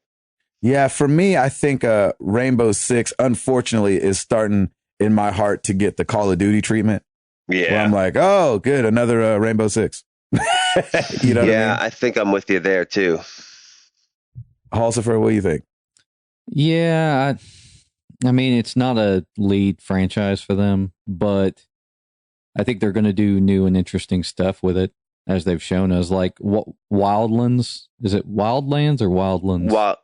Yeah, for me, I think Rainbow Six, unfortunately, is starting in my heart to get the Call of Duty treatment. Yeah. Where I'm like, oh, good, another Rainbow Six. You know what I mean? I think I'm with you there too. Halsifer, what do you think? Yeah, I mean, it's not a lead franchise for them, but I think they're going to do new and interesting stuff with it, as they've shown us. Like Wildlands, is it Wildlands or Wildlands?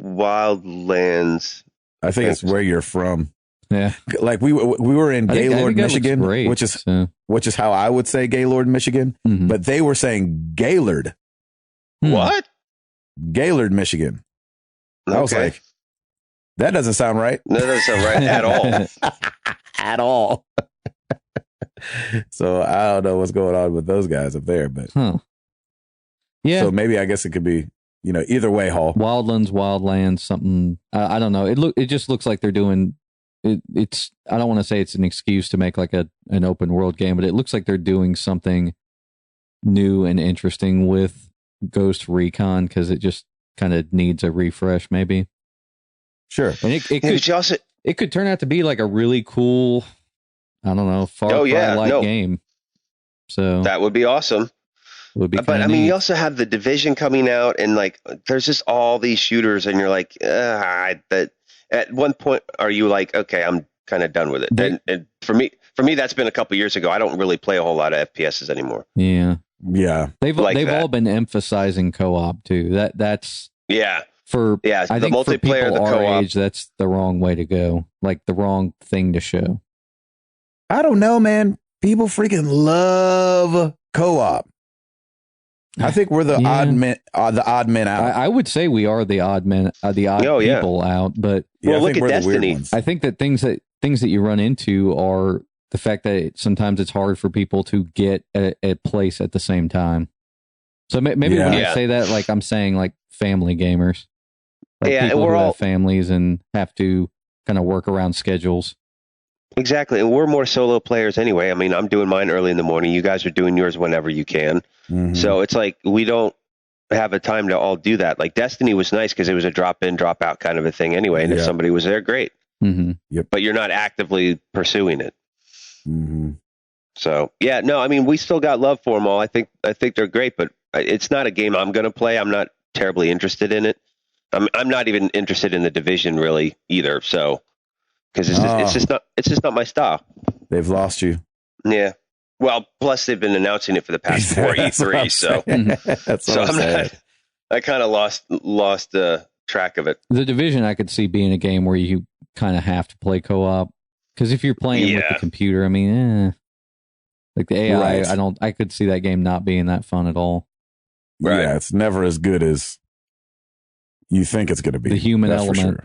Wildlands. I think it's where you're from. Yeah, like we were in Gaylord, Michigan, great, which is how I would say Gaylord, Michigan, but they were saying Gaylord. What? Gaylord, Michigan. I was like, that doesn't sound right. That doesn't sound right at all. At all. So I don't know what's going on with those guys up there, but yeah. So maybe I guess it could be, either way, Hall. Wildlands, something. I don't know. It just looks like they're doing. It's. I don't want to say it's an excuse to make like an open world game, but it looks like they're doing something new and interesting with Ghost Recon because it just kind of needs a refresh, maybe. Sure, and it could turn out to be like a really cool, I don't know, Far Cry-like game. So that would be awesome. Would be, but I mean, you also have the Division coming out, and like, there's just all these shooters, and you're like, but at one point, are you like, okay, I'm kind of done with it? And for me, that's been a couple years ago. I don't really play a whole lot of FPSs anymore. Yeah. They've all been emphasizing co-op too. That's for I think multiplayer, for people the our co-op. age, that's the wrong way to go. Like the wrong thing to show. I don't know, man. People freaking love co-op. I think we're the odd men out. I would say we are the odd men, people out. But look at Destiny. I think that things that you run into are the fact that sometimes it's hard for people to get a place at the same time. So maybe when I say that, like I'm saying, like family gamers, like people who have families and have to kind of work around schedules. Exactly. And we're more solo players anyway. I mean, I'm doing mine early in the morning. You guys are doing yours whenever you can. Mm-hmm. So it's like we don't have a time to all do that. Like Destiny was nice because it was a drop in, drop out kind of a thing anyway. And if somebody was there, great. Mm-hmm. Yep. But you're not actively pursuing it. Mm-hmm. So, I mean, we still got love for them all. I think they're great, but it's not a game I'm going to play. I'm not terribly interested in it. I'm not even interested in the Division really either. So, because it's just not my style. They've lost you. Yeah. Well, plus they've been announcing it for the past 4 E3, so I'm not. I kind of lost track of it. The Division, I could see being a game where you kind of have to play co-op because if you're playing with the computer, I mean, like the AI, right. I could see that game not being that fun at all. Right. Yeah, it's never as good as you think it's going to be. The human element,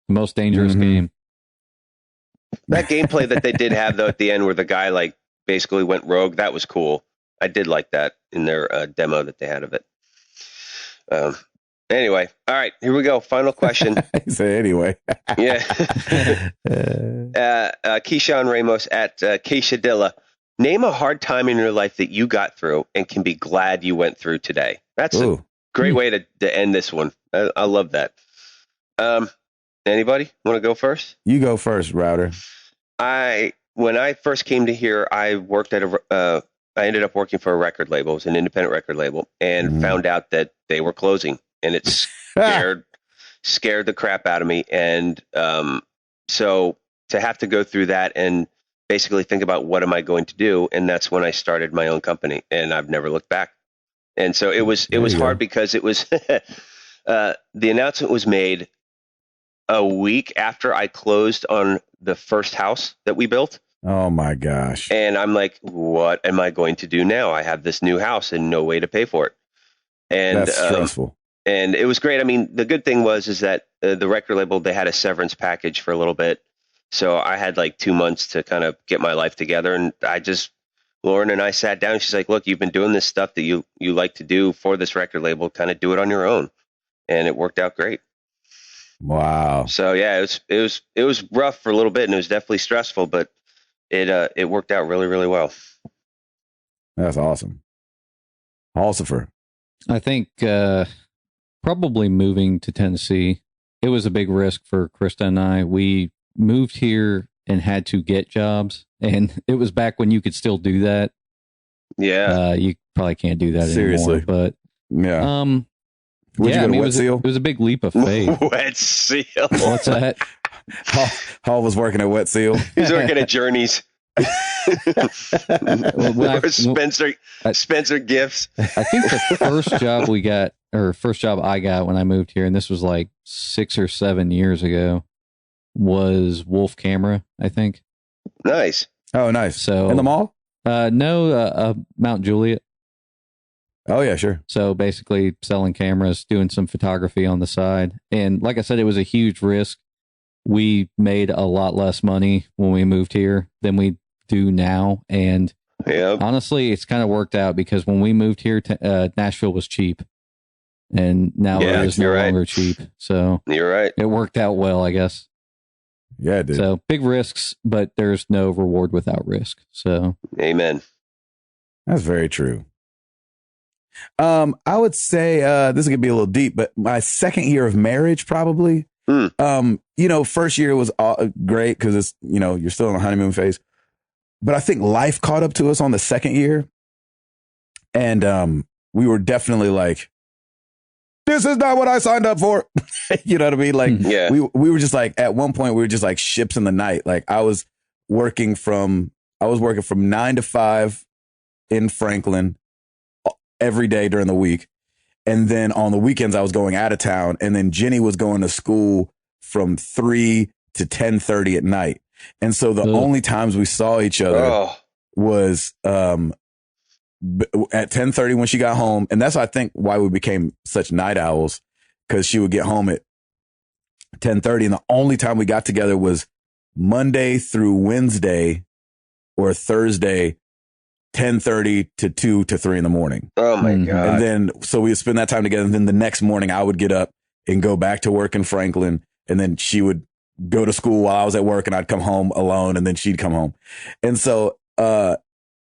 the most dangerous game. That gameplay that they did have though at the end, where the guy like basically went rogue, that was cool. I did like that in their demo that they had of it. Anyway, all right, here we go. Final question. Say anyway. Yeah. Keyshawn Ramos at Keishadilla. Name a hard time in your life that you got through and can be glad you went through today. That's a great way to end this one. I love that. Anybody want to go first? You go first, Router. When I first came to here, I worked at I ended up working for a record label. It was an independent record label, and found out that they were closing, and it scared the crap out of me. And so to have to go through that and basically think about what am I going to do, and that's when I started my own company, and I've never looked back. And so it was hard because it was the announcement was made a week after I closed on the first house that we built. Oh my gosh. And I'm like, what am I going to do now? I have this new house and no way to pay for it. And that's stressful. And it was great. I mean, the good thing is that the record label, they had a severance package for a little bit. So I had like 2 months to kind of get my life together. And Lauren and I sat down and she's like, look, you've been doing this stuff that you like to do for this record label, kind of do it on your own. And it worked out great. Wow. So yeah, it was rough for a little bit and it was definitely stressful, but it worked out really, really well. That's awesome. Halsifer. I think Probably moving to Tennessee. It was a big risk for Krista and I. We moved here and had to get jobs, and it was back when you could still do that. Yeah. You probably can't do that Seriously. anymore. But yeah. Would yeah, you go to it Wet was Seal? it was a big leap of faith. Wet Seal. What's that? Hall was working at Wet Seal. He's working at Journeys. Or Spencer Gifts. I think the first job we got, or first job I got when I moved here, and this was like 6 or 7 years ago, was Wolf Camera, I think. Nice. Oh, nice. So in the mall? No, Mount Juliet. Oh, yeah, sure. So basically selling cameras, doing some photography on the side. And like I said, it was a huge risk. We made a lot less money when we moved here than we do now. And honestly, it's kind of worked out because when we moved here, Nashville was cheap. And now it is no longer cheap. So you're right. It worked out well, I guess. Yeah, it did. So big risks, but there's no reward without risk. So amen. That's very true. I would say this is gonna be a little deep, but my second year of marriage, probably. First year was great because it's you're still in the honeymoon phase, but I think life caught up to us on the second year, and we were definitely like, this is not what I signed up for. You know what I mean? Like, we were just like, at one point we were just like ships in the night. Like I was working from 9 to 5 in Franklin every day during the week. And then on the weekends I was going out of town, and then Jenny was going to school from 3 to 10:30 at night. And so the only times we saw each other was, at 10:30 when she got home. And that's, I think, why we became such night owls, because she would get home at 10:30. And the only time we got together was Monday through Wednesday or Thursday, 10:30 to 2 to 3 in the morning. Oh my God. And then, so we would spend that time together. And then the next morning I would get up and go back to work in Franklin. And then she would go to school while I was at work, and I'd come home alone, and then she'd come home. And so,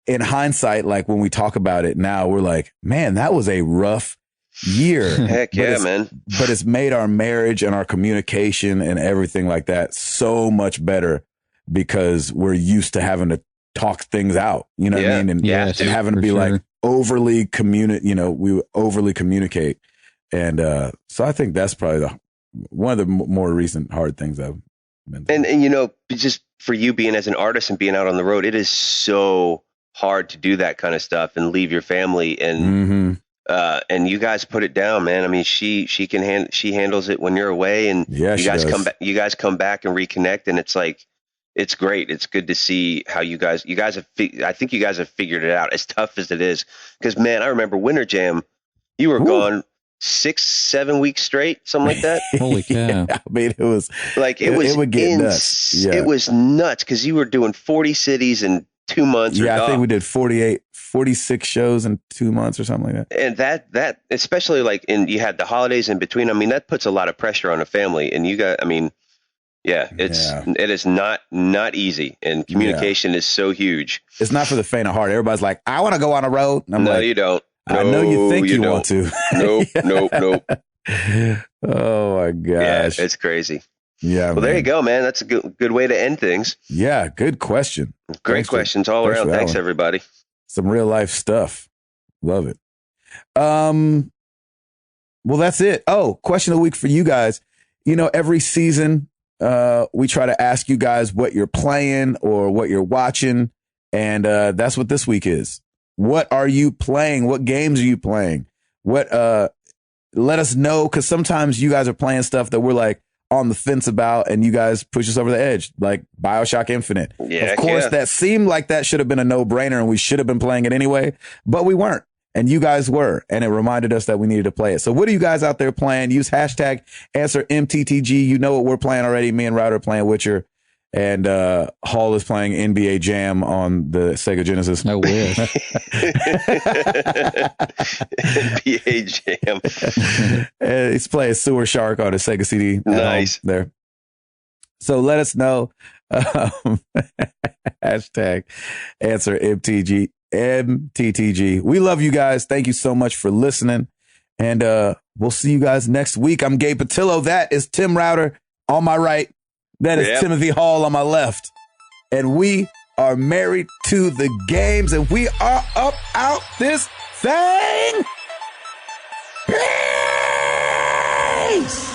in hindsight, like when we talk about it now, we're like, man, that was a rough year. Heck yeah, man. But it's made our marriage and our communication and everything like that so much better, because we're used to having to talk things out, you know what I mean? And, and having to be like overly we overly communicate. And so I think that's probably one of the more recent hard things I've been through. And just for you being as an artist and being out on the road, it is so hard to do that kind of stuff and leave your family, and and you guys put it down, man. I mean, she handles it when you're away, and you guys come back and reconnect, and it's like, it's great. It's good to see how you guys have, I think you guys have figured it out, as tough as it is. Because, man, I remember Winter Jam, you were gone 6-7 weeks straight, something like that. Holy cow. Yeah, I mean, it was like, it would get nuts. Yeah. It was nuts, because you were doing 40 cities in 2 months. Yeah, I think we did 46 shows in 2 months or something like that. And that especially like you had the holidays in between. I mean, that puts a lot of pressure on a family. And it is not easy, and communication is so huge. It's not for the faint of heart. Everybody's like, I want to go on a road. And I'm no, like, you don't. No, I know you think you want to. Nope. Oh my gosh. Yeah, it's crazy. Yeah. Well, there you go, man. That's a good way to end things. Yeah. Good question. Great questions all around. Thanks, everybody. Some real life stuff. Love it. Well, that's it. Oh, question of the week for you guys. Every season, we try to ask you guys what you're playing or what you're watching. And that's what this week is. What are you playing? What games are you playing? Let us know, because sometimes you guys are playing stuff that we're like on the fence about, and you guys push us over the edge, like BioShock Infinite. Yeah, of course, that seemed like that should have been a no-brainer, and we should have been playing it anyway, but we weren't. And you guys were, and it reminded us that we needed to play it. So what are you guys out there playing? Use hashtag answer MTTG. You know what we're playing already. Me and Ryder are playing Witcher, and Hall is playing NBA Jam on the Sega Genesis. I wish. NBA Jam. He's playing Sewer Shark on a Sega CD. Nice. There. So let us know. Hashtag answer MTTG. We love you guys. Thank you so much for listening. And We'll see you guys next week. I'm Gabe Patillo. That is Tim Router on my right. That is Timothy Hall on my left. And we are married to the games, and we are up out this thing. Peace!